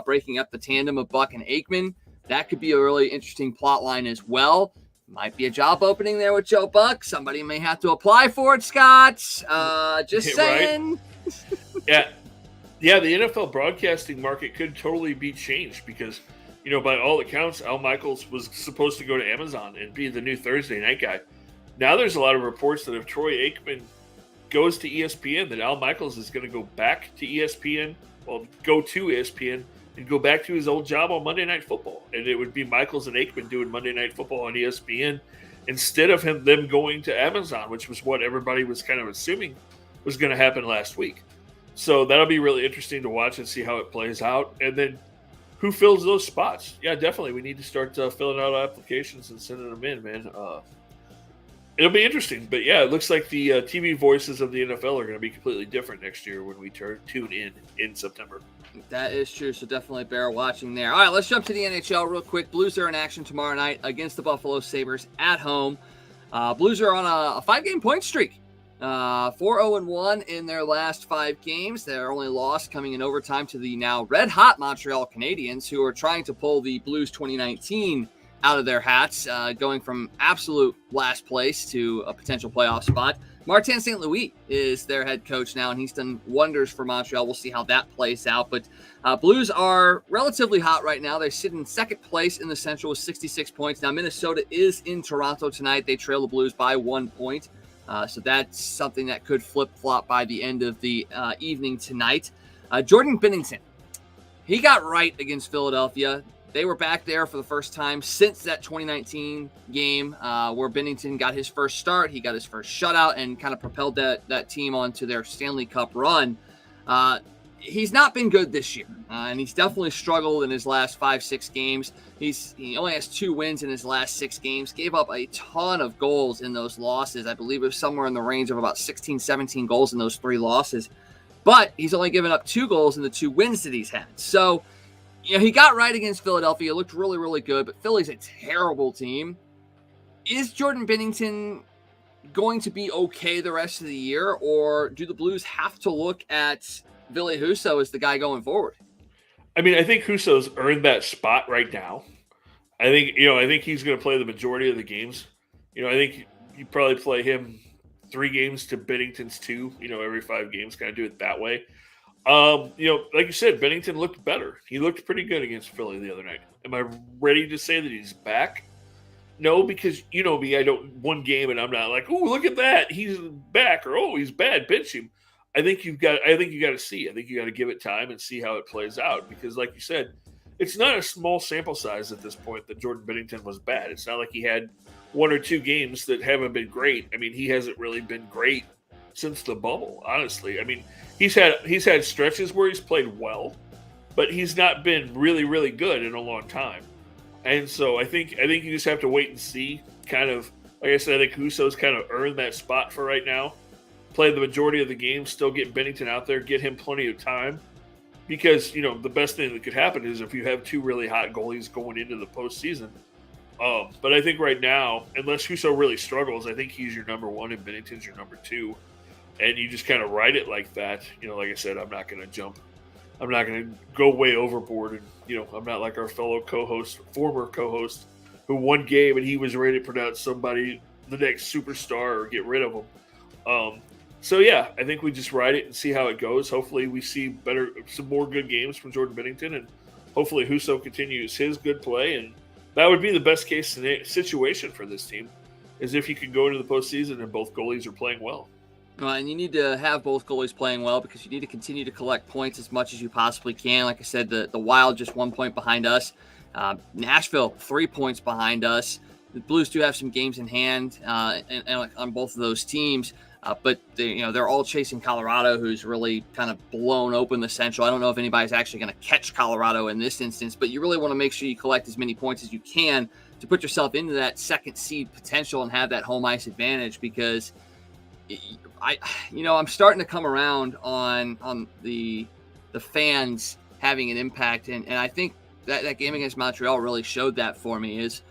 breaking up the tandem of Buck and Aikman. That could be a really interesting plot line as well. Might be a job opening there with Joe Buck. Somebody may have to apply for it, Scott. Just saying. Right? Yeah, the NFL broadcasting market could totally be changed because, you know, by all accounts, Al Michaels was supposed to go to Amazon and be the new Thursday night guy. Now there's a lot of reports that if Troy Aikman goes to ESPN, that Al Michaels is going to go back to ESPN, go to ESPN, and go back to his old job on Monday Night Football. And it would be Michaels and Aikman doing Monday Night Football on ESPN instead of them going to Amazon, which was what everybody was kind of assuming was going to happen last week. So that'll be really interesting to watch and see how it plays out. And then who fills those spots. Yeah, definitely. We need to start filling out applications and sending them in, man. It'll be interesting. But, yeah, it looks like the TV voices of the NFL are going to be completely different next year when we tune in September. That is true, so definitely bear watching there. All right, let's jump to the NHL real quick. Blues are in action tomorrow night against the Buffalo Sabres at home. Blues are on a 5-game point streak. 4-0-1 in their last 5 games. Their only loss coming in overtime to the now red-hot Montreal Canadiens, who are trying to pull the Blues 2019 out of their hats, going from absolute last place to a potential playoff spot. Martin St. Louis is their head coach now, and he's done wonders for Montreal. We'll see how that plays out. But Blues are relatively hot right now. They sit in second place in the Central with 66 points. Now, Minnesota is in Toronto tonight. They trail the Blues by 1 point. So that's something that could flip-flop by the end of the evening tonight. Jordan Bennington, he got right against Philadelphia. They were back there for the first time since that 2019 game where Bennington got his first start. He got his first shutout and kind of propelled that team onto their Stanley Cup run. He's not been good this year, and he's definitely struggled in his last 5-6 games. He only has 2 wins in his last 6 games, gave up a ton of goals in those losses. I believe it was somewhere in the range of about 16, 17 goals in those 3 losses. But he's only given up 2 goals in the 2 wins that he's had. So, he got right against Philadelphia. It looked really, really good, but Philly's a terrible team. Is Jordan Bennington going to be okay the rest of the year, or do the Blues have to look at Ville Husso as the guy going forward? I mean, I think Husso's earned that spot right now. I think he's going to play the majority of the games. I think you probably play him 3 games to Bennington's 2, every 5 games, kind of do it that way. Like you said, Bennington looked better. He looked pretty good against Philly the other night. Am I ready to say that he's back? No, because me, I don't 1 game and I'm not like, oh, look at that, he's back, or oh, he's bad, bench him. I think you got to see. I think you got to give it time and see how it plays out, because, like you said, it's not a small sample size at this point that Jordan Bennington was bad. It's not like he had 1 or 2 games that haven't been great. I mean, he hasn't really been great since the bubble, honestly. I mean, he's had stretches where he's played well, but he's not been really, really good in a long time. And so I think you just have to wait and see. Kind of, like I said, I think Husso's kind of earned that spot for right now. Play the majority of the game, still get Bennington out there, get him plenty of time. Because, the best thing that could happen is if you have 2 really hot goalies going into the postseason. But I think right now, unless Husso really struggles, I think he's your number 1 and Bennington's your number 2. And you just kind of ride it like that. Like I said, I'm not going to jump. I'm not going to go way overboard. And, I'm not like our fellow former co-host, who 1 game and he was ready to pronounce somebody the next superstar or get rid of them. So, yeah, I think we just ride it and see how it goes. Hopefully we see some more good games from Jordan Bennington, and hopefully Husso continues his good play. And that would be the best case situation for this team, is if you could go into the postseason and both goalies are playing well. And you need to have both goalies playing well, because you need to continue to collect points as much as you possibly can. Like I said, the Wild just 1 point behind us. Nashville 3 points behind us. The Blues do have some games in hand and on both of those teams. But they're all chasing Colorado, who's really kind of blown open the Central. I don't know if anybody's actually going to catch Colorado in this instance, but you really want to make sure you collect as many points as you can to put yourself into that second seed potential and have that home ice advantage, because I'm starting to come around on the fans having an impact, and I think that game against Montreal really showed that for me. Is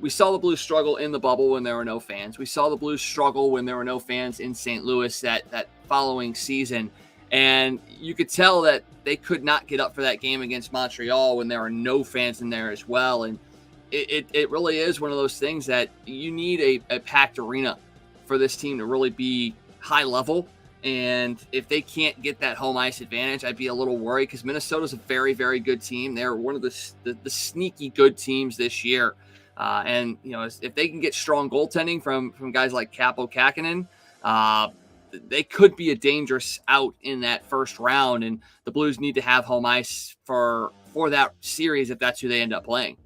we saw the Blues struggle in the bubble when there were no fans. We saw the Blues struggle when there were no fans in St. Louis that following season, and you could tell that they could not get up for that game against Montreal when there are no fans in there as well. And it really is one of those things that you need a packed arena for this team to really be high level. And if they can't get that home ice advantage, I'd be a little worried, because Minnesota's a very, very good team. They're one of the sneaky good teams this year. And if they can get strong goaltending from guys like Capo Kakinen, they could be a dangerous out in that first round. And the Blues need to have home ice for that series if that's who they end up playing.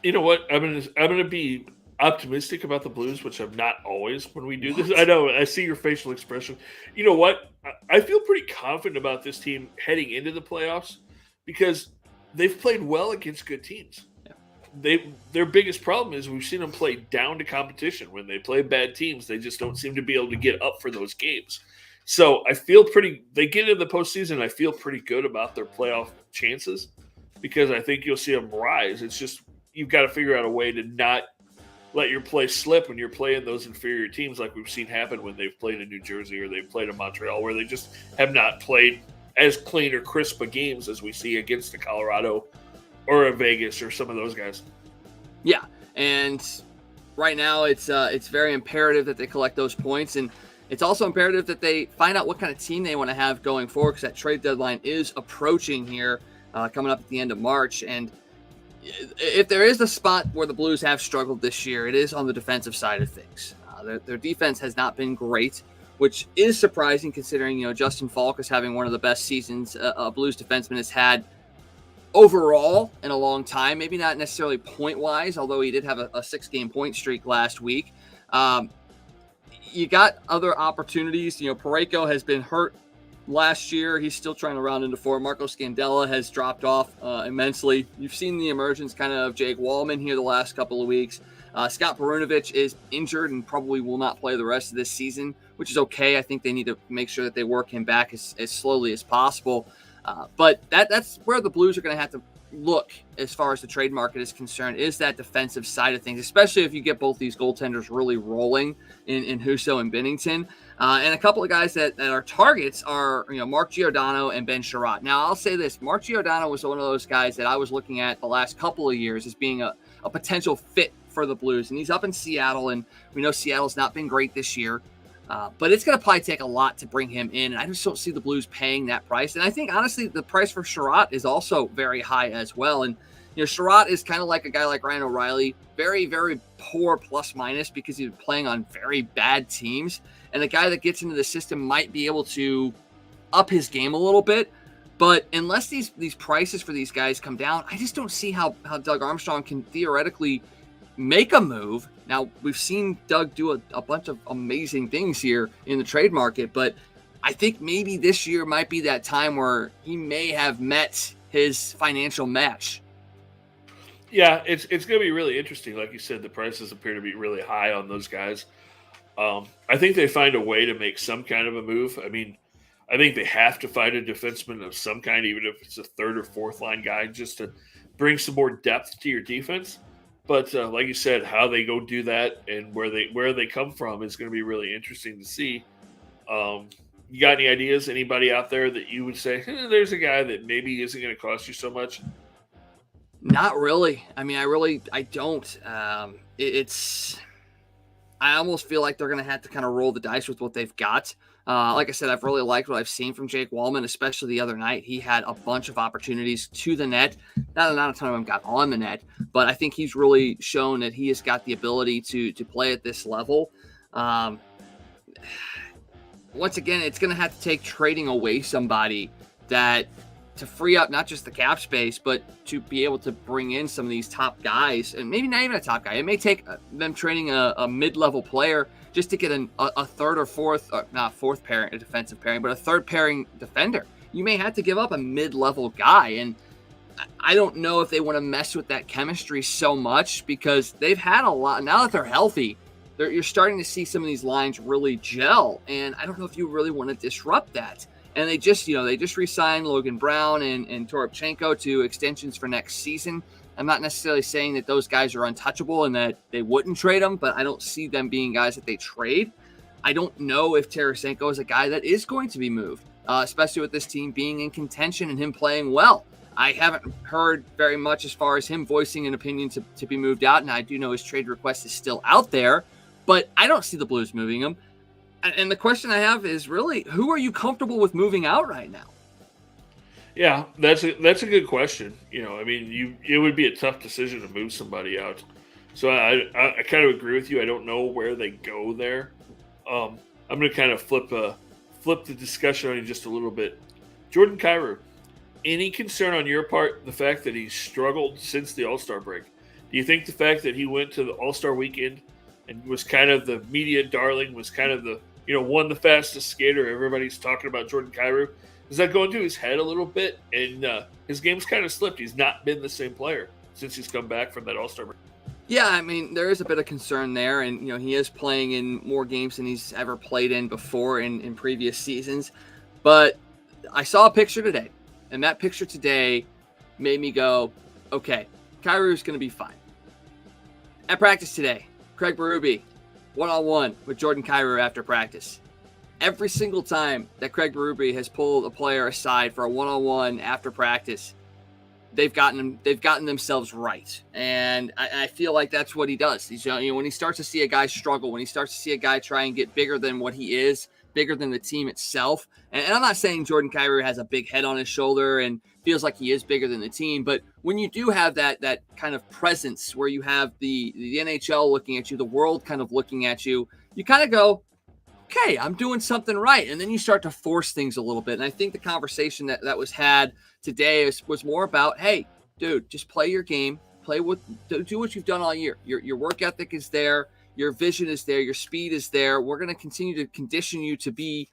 You know what? I'm gonna be optimistic about the Blues, which I'm not always when we do this. I know, I see your facial expression. You know what? I feel pretty confident about this team heading into the playoffs, because they've played well against good teams. Their biggest problem is we've seen them play down to competition. When they play bad teams, they just don't seem to be able to get up for those games. So I feel they get into the postseason, I feel pretty good about their playoff chances because I think you'll see them rise. It's just you've got to figure out a way to not let your play slip when you're playing those inferior teams like we've seen happen when they've played in New Jersey or they've played in Montreal, where they just have not played as clean or crisp a games as we see against a Colorado or a Vegas or some of those guys. Yeah, and right now it's very imperative that they collect those points, and it's also imperative that they find out what kind of team they want to have going forward, because that trade deadline is approaching here, coming up at the end of March. And if there is a spot where the Blues have struggled this year, it is on the defensive side of things. Their defense has not been great, which is surprising considering Justin Falk is having one of the best seasons a Blues defenseman has had overall in a long time. Maybe not necessarily point-wise, although he did have a 6-game point streak last week. You got other opportunities. Perrot has been hurt last year. He's still trying to round into form. Marco Scandella has dropped off immensely. You've seen the emergence kind of Jake Wallman here the last couple of weeks. Scott Perunovich is injured and probably will not play the rest of this season, which is okay. I think they need to make sure that they work him back as slowly as possible. But that's where the Blues are going to have to look as far as the trade market is concerned, is that defensive side of things, especially if you get both these goaltenders really rolling in Husso and Bennington. And a couple of guys that are targets are, Mark Giordano and Ben Perrot. Now, I'll say this. Mark Giordano was one of those guys that I was looking at the last couple of years as being a potential fit for the Blues. And he's up in Seattle, and we know Seattle's not been great this year. But it's going to probably take a lot to bring him in. And I just don't see the Blues paying that price. And I think, honestly, the price for Perrot is also very high as well. And, Perrot is kind of like a guy like Ryan O'Reilly, very, very poor plus-minus because he's playing on very bad teams. And a guy that gets into the system might be able to up his game a little bit. But unless these prices for these guys come down, I just don't see how Doug Armstrong can theoretically make a move. Now, we've seen Doug do a bunch of amazing things here in the trade market, but I think maybe this year might be that time where he may have met his financial match. Yeah, it's going to be really interesting. Like you said, the prices appear to be really high on those guys. I think they find a way to make some kind of a move. I mean, I think they have to find a defenseman of some kind, even if it's a third or fourth line guy, just to bring some more depth to your defense. But like you said, how they go do that and where they come from is going to be really interesting to see. You got any ideas? Anybody out there that you would say, there's a guy that maybe isn't going to cost you so much? Not really. I mean, I don't. I almost feel like they're going to have to kind of roll the dice with what they've got. Like I said, I've really liked what I've seen from Jake Wallman, especially the other night. He had a bunch of opportunities to the net. Not a ton of them got on the net, but I think he's really shown that he has got the ability to play at this level. Once again, it's going to have to take trading away somebody to free up not just the cap space, but to be able to bring in some of these top guys, and maybe not even a top guy. It may take them trading a mid-level player just to get a third or fourth, not fourth pairing, a defensive pairing, but a third pairing defender. You may have to give up a mid-level guy, and I don't know if they want to mess with that chemistry so much because they've had a lot. Now that they're healthy, you're starting to see some of these lines really gel, and I don't know if you really want to disrupt that. And they just re-signed Logan Brown and Toropchenko to extensions for next season. I'm not necessarily saying that those guys are untouchable and that they wouldn't trade them, but I don't see them being guys that they trade. I don't know if Tarasenko is a guy that is going to be moved, especially with this team being in contention and him playing well. I haven't heard very much as far as him voicing an opinion to be moved out, and I do know his trade request is still out there, but I don't see the Blues moving him. And the question I have is really, who are you comfortable with moving out right now? Yeah, that's a good question. I mean, it would be a tough decision to move somebody out. So I kind of agree with you. I don't know where they go there. I'm going to kind of flip the discussion on you just a little bit. Jordan Kyrou, any concern on your part the fact that he's struggled since the All-Star break? Do you think the fact that he went to the All-Star weekend and was kind of the media darling, was kind of the won the fastest skater, everybody's talking about Jordan Kyrou, Does that go into his head a little bit? And his game's kind of slipped. He's not been the same player since he's come back from that All-Star break. Yeah, I mean, there is a bit of concern there, and he is playing in more games than he's ever played in before in previous seasons. But I saw a picture today, and that picture today made me go, okay, Kyrou's going to be fine. At practice today, Craig Berube, one-on-one with Jordan Kyrou after practice. Every single time that Craig Berube has pulled a player aside for a one-on-one after practice, they've gotten themselves right. And I feel like that's what he does. He's, when he starts to see a guy struggle, when he starts to see a guy try and get bigger than what he is, bigger than the team itself. And I'm not saying Jordan Kyrou has a big head on his shoulder and feels like he is bigger than the team, but when you do have that kind of presence where you have the NHL looking at you, the world kind of looking at you, you kind of go, okay, I'm doing something right. And then you start to force things a little bit. And I think the conversation that was had today was more about, hey, dude, just play your game, do what you've done all year. Your work ethic is there. Your vision is there. Your speed is there. We're going to continue to condition you to be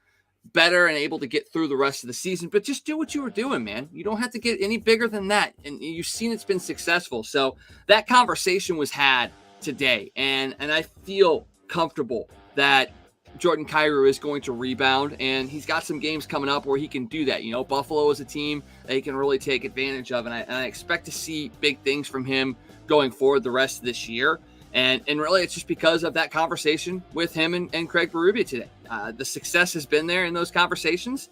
better and able to get through the rest of the season, but just do what you were doing, man. You don't have to get any bigger than that. And you've seen it's been successful. So that conversation was had today. And I feel comfortable that Jordan Kyrou is going to rebound, and he's got some games coming up where he can do that. Buffalo is a team that he can really take advantage of, and I expect to see big things from him going forward the rest of this year. And really, it's just because of that conversation with him and Craig Berube today. The success has been there in those conversations,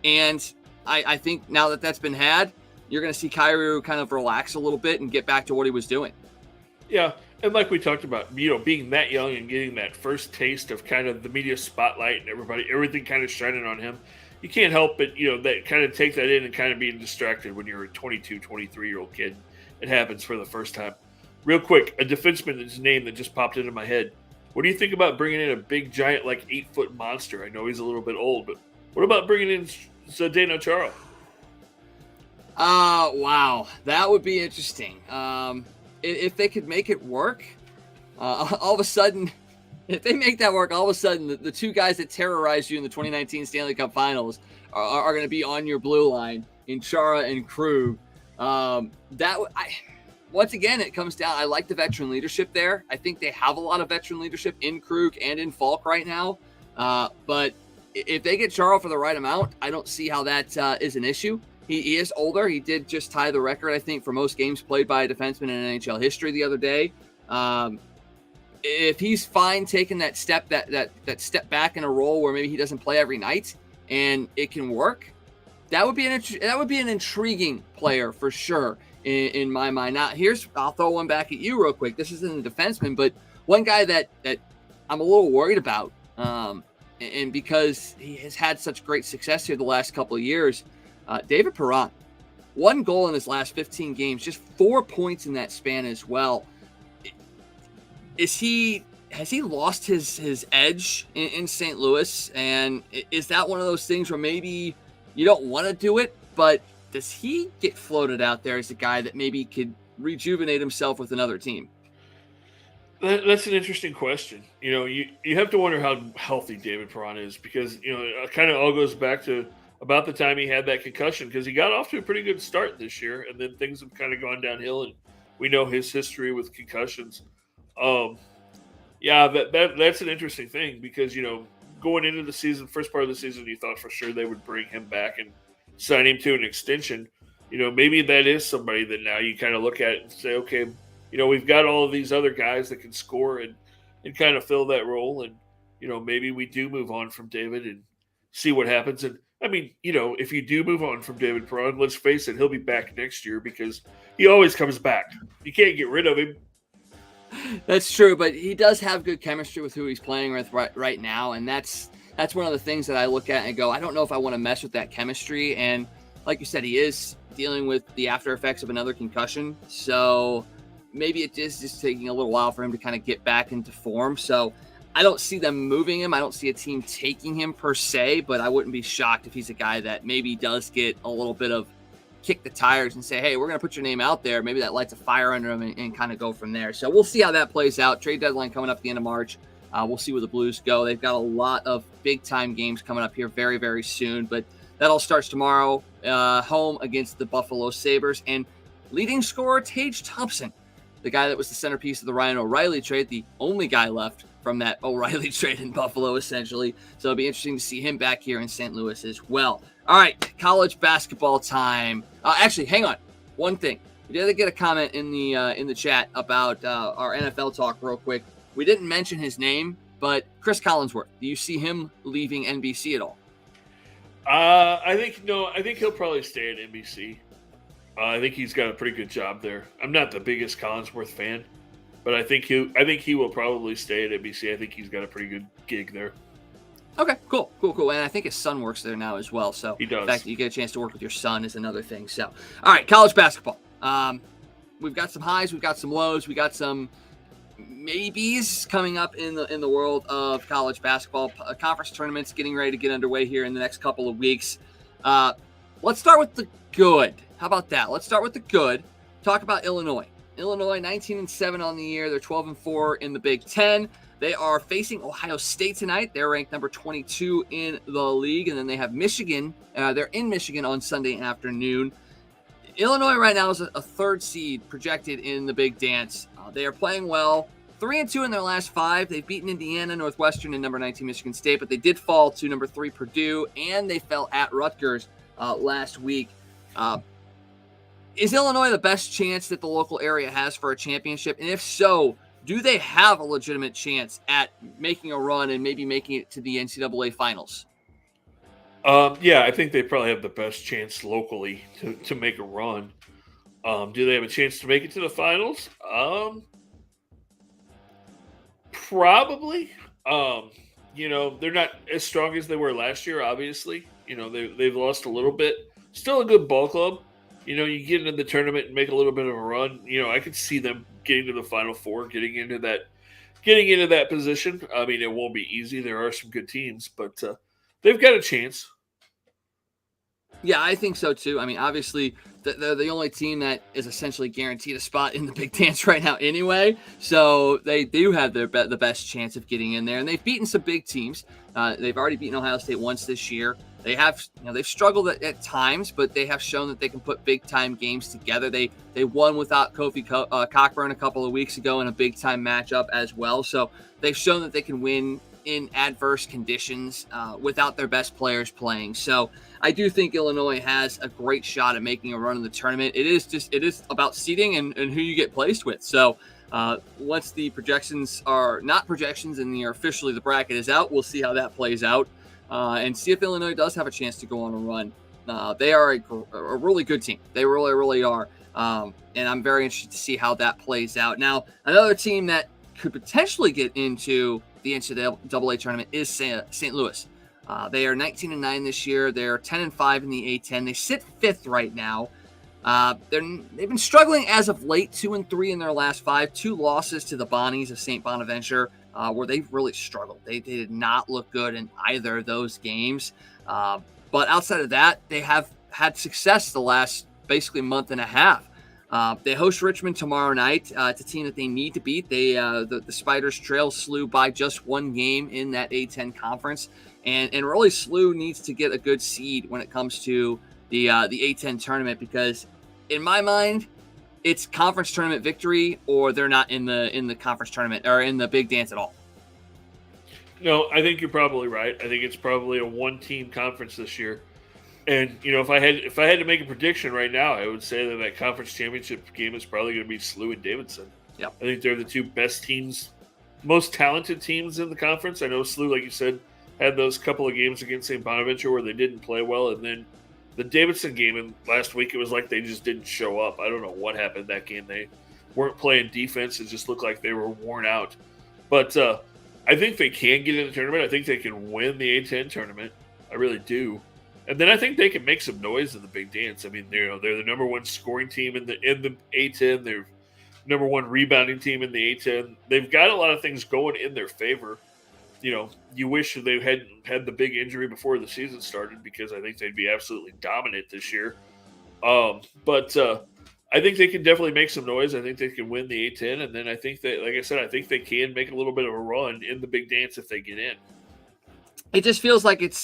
and I think now that that's been had, you're going to see Kyrou kind of relax a little bit and get back to what he was doing. Yeah, and like we talked about, being that young and getting that first taste of kind of the media spotlight and everything kind of shining on him, you can't help but, that kind of take that in and kind of being distracted when you're a 22, 23-year-old kid. It happens for the first time. Real quick, a defenseman is a name that just popped into my head. What do you think about bringing in a big, giant, 8-foot monster? I know he's a little bit old, but what about bringing in Zdeno Chara? Wow. That would be interesting. If they could make it work, all of a sudden, if they make that work, all of a sudden, the two guys that terrorized you in the 2019 Stanley Cup Finals are going to be on your blue line in Chara and Krug. Once again, it comes down, I like the veteran leadership there. I think they have a lot of veteran leadership in Krug and in Falk right now. But if they get Chara for the right amount, I don't see how that is an issue. He is older. He did just tie the record, I think, for most games played by a defenseman in NHL history the other day. If he's fine taking that step step back in a role where maybe he doesn't play every night and it can work, that would be an intriguing player for sure in my mind. Now, I'll throw one back at you real quick. This isn't a defenseman, but one guy that I'm a little worried about, and because he has had such great success here the last couple of years, David Perrot. 1 goal in his last 15 games, just 4 points in that span as well. Has he lost his edge in St. Louis? And is that one of those things where maybe you don't want to do it, but does he get floated out there as a guy that maybe could rejuvenate himself with another team? That's an interesting question. You have to wonder how healthy David Perrot is, because, it kind of all goes back to about the time he had that concussion, because he got off to a pretty good start this year, and then things have kind of gone downhill, and we know his history with concussions. That's an interesting thing, because, going into the season, first part of the season, you thought for sure they would bring him back and sign him to an extension. Maybe that is somebody that now you kind of look at and say, okay, we've got all of these other guys that can score and kind of fill that role. And, maybe we do move on from David and see what happens. And I mean, if you do move on from David Perrot, let's face it, he'll be back next year, because he always comes back. You can't get rid of him. That's true, but he does have good chemistry with who he's playing with right now, and that's one of the things that I look at and go, I don't know if I want to mess with that chemistry. And like you said, he is dealing with the after effects of another concussion, so maybe it is just taking a little while for him to kind of get back into form. So I don't see them moving him. I don't see a team taking him per se, but I wouldn't be shocked if he's a guy that maybe does get a little bit of kick the tires and say, hey, we're going to put your name out there. Maybe that lights a fire under him and kind of go from there. So we'll see how that plays out. Trade deadline coming up at the end of March. We'll see where the Blues go. They've got a lot of big-time games coming up here very, very soon, but That all starts tomorrow, home against the Buffalo Sabres. And leading scorer Tage Thompson, the guy that was the centerpiece of the Ryan O'Reilly trade, the only guy left from that O'Reilly trade in Buffalo, essentially. So it'll be interesting to see him back here in St. Louis as well. All right, college basketball time. Actually, hang on. One thing. We did get a comment in the chat about our NFL talk real quick. We didn't mention his name, but Chris Collinsworth. Do you see him leaving NBC at all? I think he'll probably stay at NBC. I think he's got a pretty good job there. I'm not the biggest Collinsworth fan, but I think he will probably stay at NBC. I think he's got a pretty good gig there. Okay, cool. And I think his son works there now as well. So he does. The fact that you get a chance to work with your son is another thing. So, all right, college basketball. We've got some highs, we've got some lows, we got some maybes coming up in the world of college basketball. Conference tournaments getting ready to get underway here in the next couple of weeks. Let's start with the good. How about that? Let's start with the good. Talk about Illinois. Illinois 19-7 on the year. They're 12-4 in the Big Ten. They are facing Ohio State tonight. They're ranked number 22 in the league. And then they have Michigan. They're in Michigan on Sunday afternoon. Illinois right now is a third seed projected in the Big Dance. They are playing well. 3-2 in their last 5. They've beaten Indiana, Northwestern, and number 19 Michigan State, but they did fall to number 3 Purdue, and they fell at Rutgers last week. Is Illinois the best chance that the local area has for a championship? And if so, do they have a legitimate chance at making a run and maybe making it to the NCAA finals? Yeah, I think they probably have the best chance locally to make a run. Do they have a chance to make it to the finals? Probably. They're not as strong as they were last year, obviously. They've lost a little bit. Still a good ball club. You get into the tournament and make a little bit of a run. I could see them getting to the Final Four, getting into that position. I mean, it won't be easy. There are some good teams, but they've got a chance. Yeah, I think so too. I mean, obviously, they're the only team that is essentially guaranteed a spot in the Big Dance right now anyway. So they do have the best chance of getting in there. And they've beaten some big teams. They've already beaten Ohio State once this year. They have, they've struggled at times, but they have shown that they can put big-time games together. They won without Kofi Cockburn a couple of weeks ago in a big-time matchup as well. So they've shown that they can win in adverse conditions without their best players playing. So I do think Illinois has a great shot at making a run in the tournament. It is about seeding and who you get placed with. So once the projections are not projections and officially the bracket is out, we'll see how that plays out and see if Illinois does have a chance to go on a run. They are a really good team. They really, really are. And I'm very interested to see how that plays out. Now, another team that could potentially get into the NCAA tournament is St. Louis. They are 19-9 this year. They're 10-5 in the A-10. They sit 5th right now. They've been struggling as of late, 2-3 in their last 5. 2 losses to the Bonnies of St. Bonaventure, where they've really struggled. They did not look good in either of those games. But outside of that, they have had success the last basically month and a half. They host Richmond tomorrow night. It's a team that they need to beat. The Spiders trail SLU by just 1 game in that A-10 conference. And really SLU needs to get a good seed when it comes to the A-10 tournament, because in my mind, it's conference tournament victory or they're not in the conference tournament or in the Big Dance at all. No, I think you're probably right. I think it's probably a 1-team conference this year. And if I had to make a prediction right now, I would say that conference championship game is probably going to be SLU and Davidson. Yep. I think they're the 2 best teams, most talented teams in the conference. I know SLU, like you said, had those couple of games against St. Bonaventure where they didn't play well, and then the Davidson game last week, it was like they just didn't show up. I don't know what happened that game. They weren't playing defense. It just looked like they were worn out. But I think they can get in the tournament. I think they can win the A-10 tournament. I really do. And then I think they can make some noise in the Big Dance. I mean, they're the number 1 scoring team in the A-10. They're number 1 rebounding team in the A-10. They've got a lot of things going in their favor. You wish they hadn't had the big injury before the season started, because I think they'd be absolutely dominant this year. But I think they can definitely make some noise. I think they can win the A-10. And then I think that, like I said, I think they can make a little bit of a run in the Big Dance if they get in. It just feels like it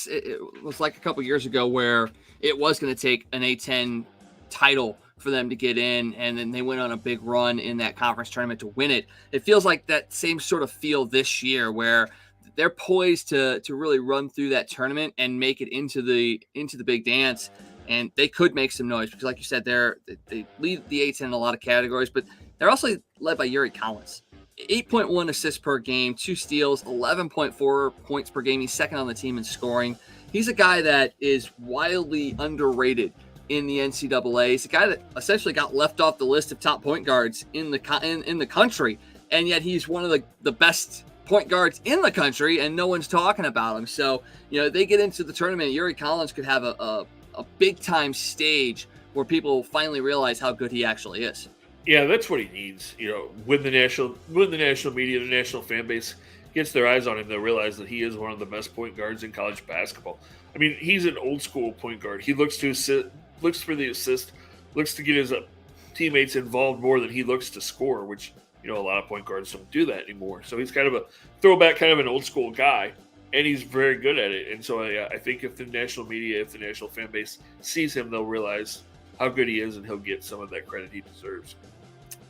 was like a couple years ago where it was going to take an A-10 title for them to get in, and then they went on a big run in that conference tournament to win it. It feels like that same sort of feel this year where they're poised to really run through that tournament and make it into the big dance, and they could make some noise because, like you said, they lead the A-10 in a lot of categories, but they're also led by Yuri Collins. 8.1 assists per game, 2 steals, 11.4 points per game. He's second on the team in scoring. He's a guy that is wildly underrated in the NCAA. He's a guy that essentially got left off the list of top point guards in the country, and yet he's one of the best point guards in the country, and no one's talking about him. So, they get into the tournament. Yuri Collins could have a big-time stage where people finally realize how good he actually is. Yeah, that's what he needs. When the national media, the national fan base gets their eyes on him, they'll realize that he is one of the best point guards in college basketball. I mean, he's an old school point guard. He looks for the assist, looks to get his teammates involved more than he looks to score, which a lot of point guards don't do that anymore. So he's kind of a throwback, kind of an old school guy, and he's very good at it. And so I think if the national media, if the national fan base sees him, they'll realize how good he is, and he'll get some of that credit he deserves.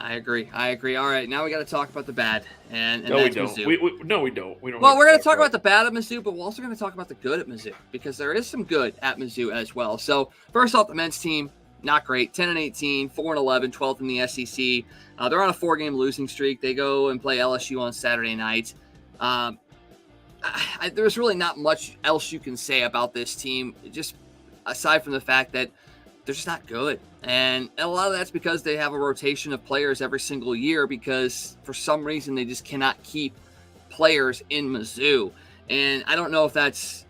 I agree. All right, now we got to talk about the bad, and no, that's we don't. Mizzou. No, we don't. Well, we're going to talk about the bad at Mizzou, but we're also going to talk about the good at Mizzou because there is some good at Mizzou as well. So first off, the men's team, not great. 10-18, 4-11, 12th in the SEC. They're on a 4-game losing streak. They go and play LSU on Saturday night. There's really not much else you can say about this team, just aside from the fact that they're just not good. And a lot of that's because they have a rotation of players every single year because for some reason they just cannot keep players in Mizzou. And I don't know if that's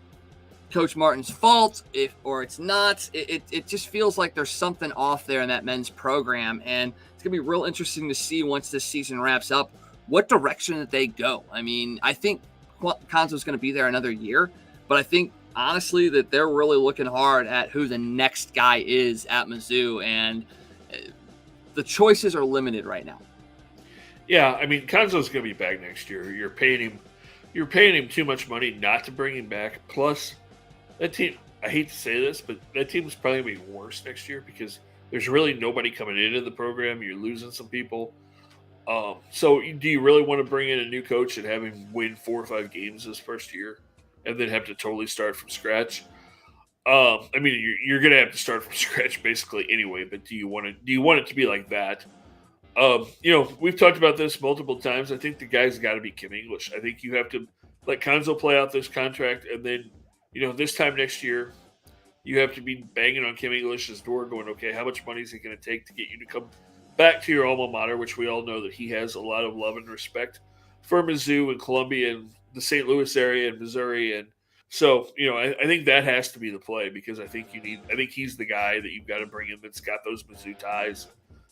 Coach Martin's fault or it's not. It just feels like there's something off there in that men's program. And it's going to be real interesting to see once this season wraps up what direction that they go. I mean, I think Konzo's going to be there another year, but I think honestly that they're really looking hard at who the next guy is at Mizzou, and the choices are limited right now. Yeah, I mean, Konzo's going to be back next year. You're paying him too much money not to bring him back. Plus, that team, I hate to say this, but that team is probably going to be worse next year because there's really nobody coming into the program. You're losing some people. So do you really want to bring in a new coach and have him win 4 or 5 games his first year and then have to totally start from scratch? I mean, you're going to have to start from scratch basically anyway, but do you want it to be like that? We've talked about this multiple times. I think the guy's got to be Kim English. I think you have to let Konzo play out this contract, and then, this time next year, you have to be banging on Kim English's door going, okay, how much money is it going to take to get you to come back to your alma mater, which we all know that he has a lot of love and respect for Mizzou and Columbia and the St. Louis area and Missouri. And so, I think that has to be the play because I think he's the guy that you've got to bring in that's got those Mizzou ties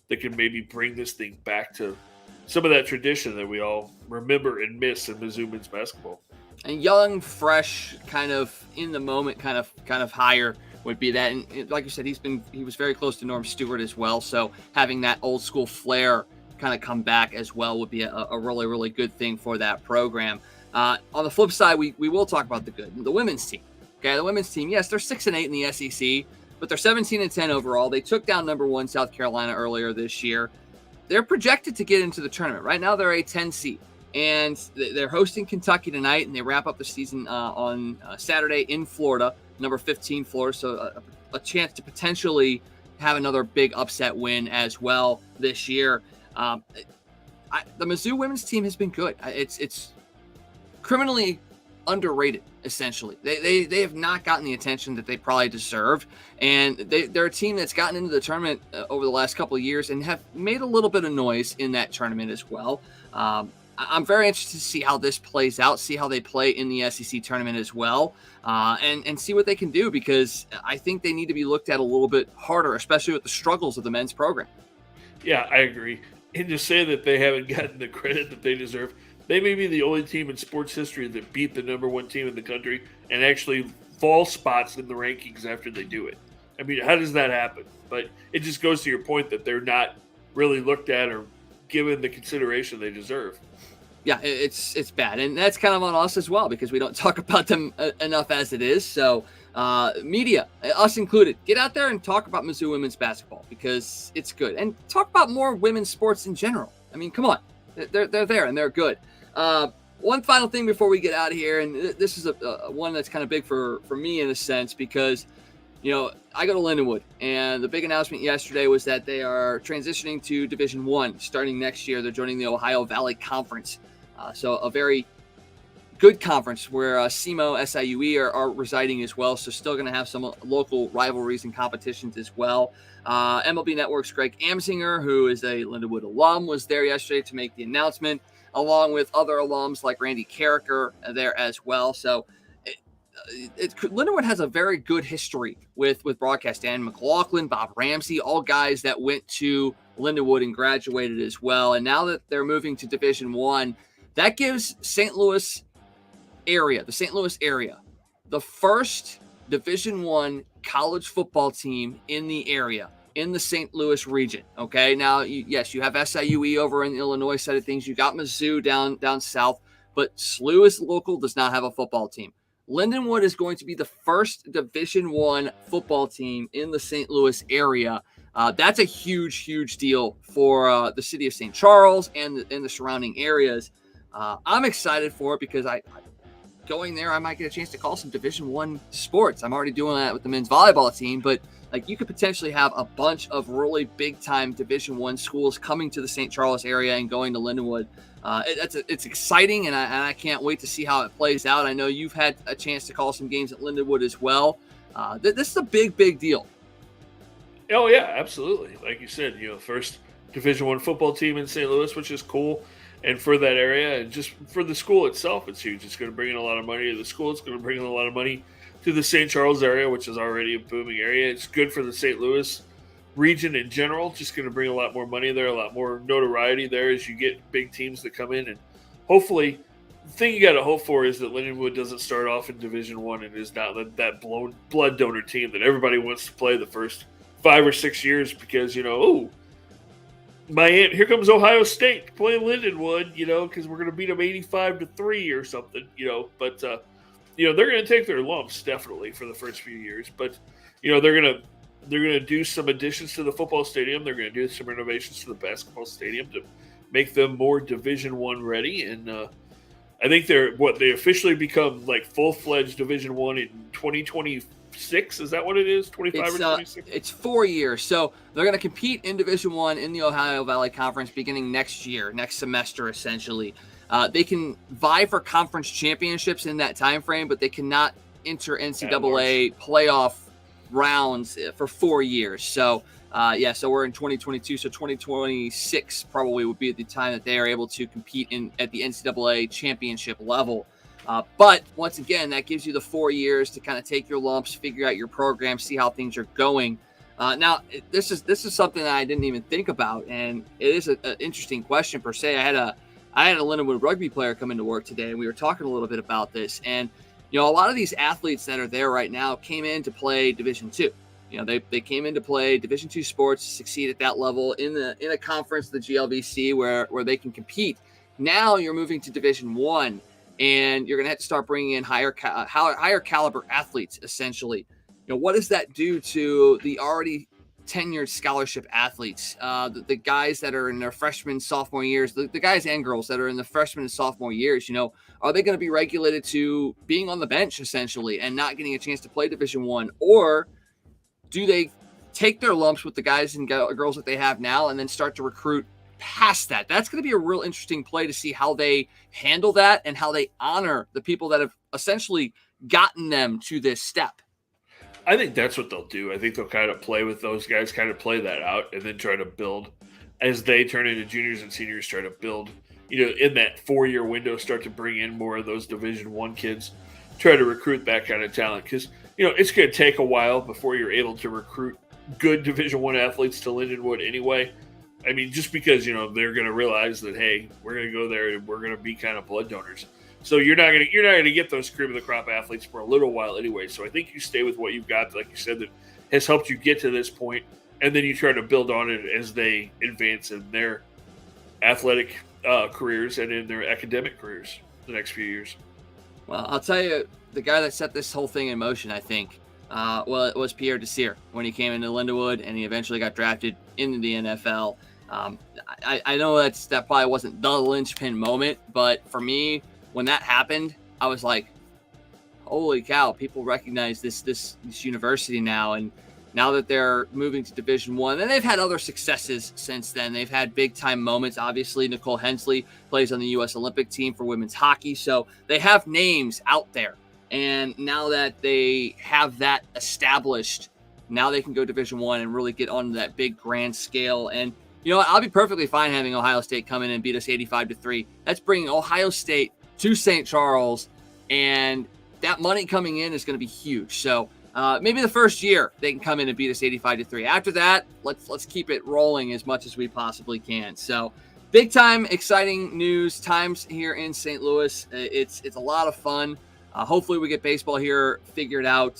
that can maybe bring this thing back to some of that tradition that we all remember and miss in Mizzou men's basketball. And young, fresh, kind of in the moment, kind of higher would be that. And like you said, he was very close to Norm Stewart as well. So having that old school flair kind of come back as well would be a really, really good thing for that program. On the flip side, we will talk about the good. The women's team. Okay, the women's team, yes, they're 6-8 in the SEC, but they're 17-10 overall. They took down number 1 South Carolina earlier this year. They're projected to get into the tournament. Right now, they're a 10 seed. And they're hosting Kentucky tonight, and they wrap up the season on Saturday in Florida, number 15 Florida. So a chance to potentially have another big upset win as well this year. The Mizzou women's team has been good. It's criminally underrated, essentially. They have not gotten the attention that they probably deserve. And they're a team that's gotten into the tournament over the last couple of years and have made a little bit of noise in that tournament as well. I'm very interested to see how this plays out, see how they play in the SEC tournament as well, and see what they can do because I think they need to be looked at a little bit harder, especially with the struggles of the men's program. Yeah, I agree. And to say that they haven't gotten the credit that they deserve, they may be the only team in sports history that beat the number 1 team in the country and actually fall spots in the rankings after they do it. I mean, how does that happen? But it just goes to your point that they're not really looked at or given the consideration they deserve. Yeah, it's bad, and that's kind of on us as well because we don't talk about them enough as it is. So, media, us included, get out there and talk about Mizzou women's basketball because it's good, and talk about more women's sports in general. I mean, come on, they're there and they're good. One final thing before we get out of here, and this is a one that's kind of big for me in a sense because, you know, I go to Lindenwood, and the big announcement yesterday was that they are transitioning to Division I starting next year. They're joining the Ohio Valley Conference. So a very good conference where SEMO, SIUE are residing as well. So still going to have some local rivalries and competitions as well. MLB Network's Greg Amsinger, who is a Lindenwood alum, was there yesterday to make the announcement, along with other alums like Randy Carricker there as well. So Lindenwood has a very good history with broadcast. Dan McLaughlin, Bob Ramsey, all guys that went to Lindenwood and graduated as well. And now that they're moving to Division I, that gives the St. Louis area, the first Division I college football team in the area, in the St. Louis region. Okay, now, yes, you have SIUE over in the Illinois side of things. You got Mizzou down south, but SLU is local, does not have a football team. Lindenwood is going to be the first Division I football team in the St. Louis area. That's a huge deal for the city of St. Charles and the surrounding areas. I'm excited for it because going there, I might get a chance to call some Division I sports. I'm already doing that with the men's volleyball team, but like you could potentially have a bunch of really big time Division I schools coming to the St. Charles area and going to Lindenwood. It's exciting, and I can't wait to see how it plays out. I know you've had a chance to call some games at Lindenwood as well. This is a big deal. Oh yeah, absolutely. Like you said, first Division I football team in St. Louis, which is cool. And for that area, and just for the school itself, it's huge. It's going to bring in a lot of money to the school. It's going to bring in a lot of money to the St. Charles area, which is already a booming area. It's good for the St. Louis region in general. Just going to bring a lot more money there, a lot more notoriety there as you get big teams that come in. And hopefully, the thing you got to hope for is that Lindenwood doesn't start off in Division I and is not that blood donor team that everybody wants to play the first 5 or 6 years because, here comes Ohio State playing Lindenwood, because we're going to beat them 85-3 or something, But they're going to take their lumps definitely for the first few years. But they're going to do some additions to the football stadium. They're going to do some renovations to the basketball stadium to make them more Division I ready. And I think they officially become like full-fledged Division I in 2026. Is that what it is? 25 or 26? It's 4 years. So they're going to compete in Division I in the Ohio Valley Conference beginning next semester, essentially. They can vie for conference championships in that time frame, but they cannot enter NCAA playoff rounds for 4 years. So, so we're in 2022. So 2026 probably would be the time that they are able to compete at the NCAA championship level. But once again, that gives you the 4 years to kind of take your lumps, figure out your program, see how things are going. Now, this is something that I didn't even think about, and it is an interesting question per se. I had a Lindenwood rugby player come into work today, and we were talking a little bit about this. And a lot of these athletes that are there right now came in to play Division II. They came in to play Division II sports, succeed at that level in a conference, the GLVC, where they can compete. Now you're moving to Division I. And you're going to have to start bringing in higher caliber athletes, essentially. What does that do to the already tenured scholarship athletes, the guys that are in their freshman, sophomore years, the guys and girls that are in the freshman and sophomore years? Are they going to be regulated to being on the bench, essentially, and not getting a chance to play Division I? Or do they take their lumps with the guys and girls that they have now and then start to recruit past that? That's going to be a real interesting play to see how they handle that and how they honor the people that have essentially gotten them to this step. I think that's what they'll do. I think they'll kind of play with those guys, kind of play that out, and then try to build as they turn into juniors and seniors, try to build, in that 4-year window, start to bring in more of those Division I kids, try to recruit that kind of talent. Because, it's going to take a while before you're able to recruit good Division I athletes to Lindenwood anyway. I mean, just because, they're going to realize that, hey, we're going to go there and we're going to be kind of blood donors. So you're not going to get those cream of the crop athletes for a little while anyway. So I think you stay with what you've got, like you said, that has helped you get to this point, and then you try to build on it as they advance in their athletic careers and in their academic careers the next few years. Well, I'll tell you, the guy that set this whole thing in motion, I think, it was Pierre Desir when he came into Lindenwood and he eventually got drafted into the NFL. I know that probably wasn't the linchpin moment, but for me, when that happened, I was like, holy cow, people recognize this university now. And now that they're moving to Division I, and they've had other successes since then. They've had big-time moments. Obviously, Nicole Hensley plays on the U.S. Olympic team for women's hockey, so they have names out there. And now that they have that established, now they can go Division I and really get onto that big grand scale. And you know what? I'll be perfectly fine having Ohio State come in and beat us 85-3. That's bringing Ohio State to St. Charles, and that money coming in is going to be huge. So maybe the first year they can come in and beat us 85-3. After that, let's keep it rolling as much as we possibly can. So big time, exciting news times here in St. Louis. It's a lot of fun. Hopefully we get baseball here figured out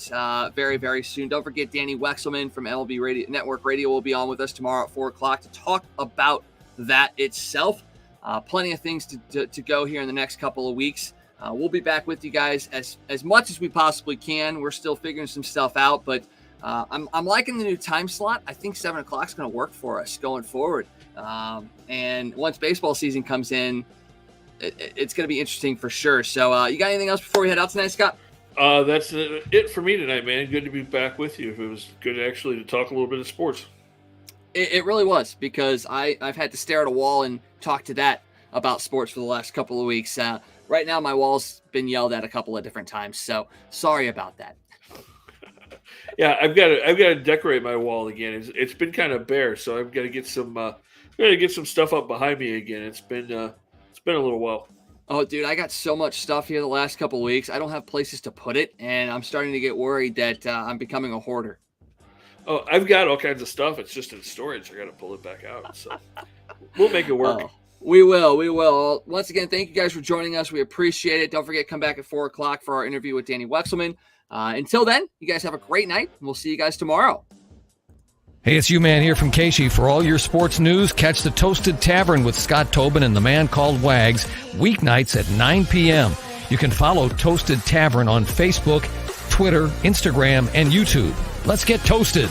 very, very soon. Don't forget Danny Wexleman from MLB Network Radio will be on with us tomorrow at 4 o'clock to talk about that itself. Plenty of things to go here in the next couple of weeks. We'll be back with you guys as much as we possibly can. We're still figuring some stuff out, but I'm liking the new time slot. I think 7 o'clock is going to work for us going forward. And once baseball season comes in, it's going to be interesting for sure. So you got anything else before we head out tonight, Scott? That's it for me tonight, man. Good to be back with you. It was good actually to talk a little bit of sports. It really was, because I've had to stare at a wall and talk to that about sports for the last couple of weeks. Right now, my wall's been yelled at a couple of different times, so sorry about that. Yeah, I've got to decorate my wall again. It's been kind of bare, so I've got to get some stuff up behind me again. It's been a little while. Oh, dude, I got so much stuff here the last couple of weeks. I don't have places to put it, and I'm starting to get worried that I'm becoming a hoarder. Oh, I've got all kinds of stuff. It's just in storage. I got to pull it back out. So we'll make it work. Oh, we will. Once again, thank you guys for joining us. We appreciate it. Don't forget, come back at 4 o'clock for our interview with Danny Wexleman. Until then, you guys have a great night, and we'll see you guys tomorrow. Hey, it's U-Man here from Casey. For all your sports news, catch the Toasted Tavern with Scott Tobin and the Man Called Wags, weeknights at 9 p.m. You can follow Toasted Tavern on Facebook, Twitter, Instagram, and YouTube. Let's get toasted.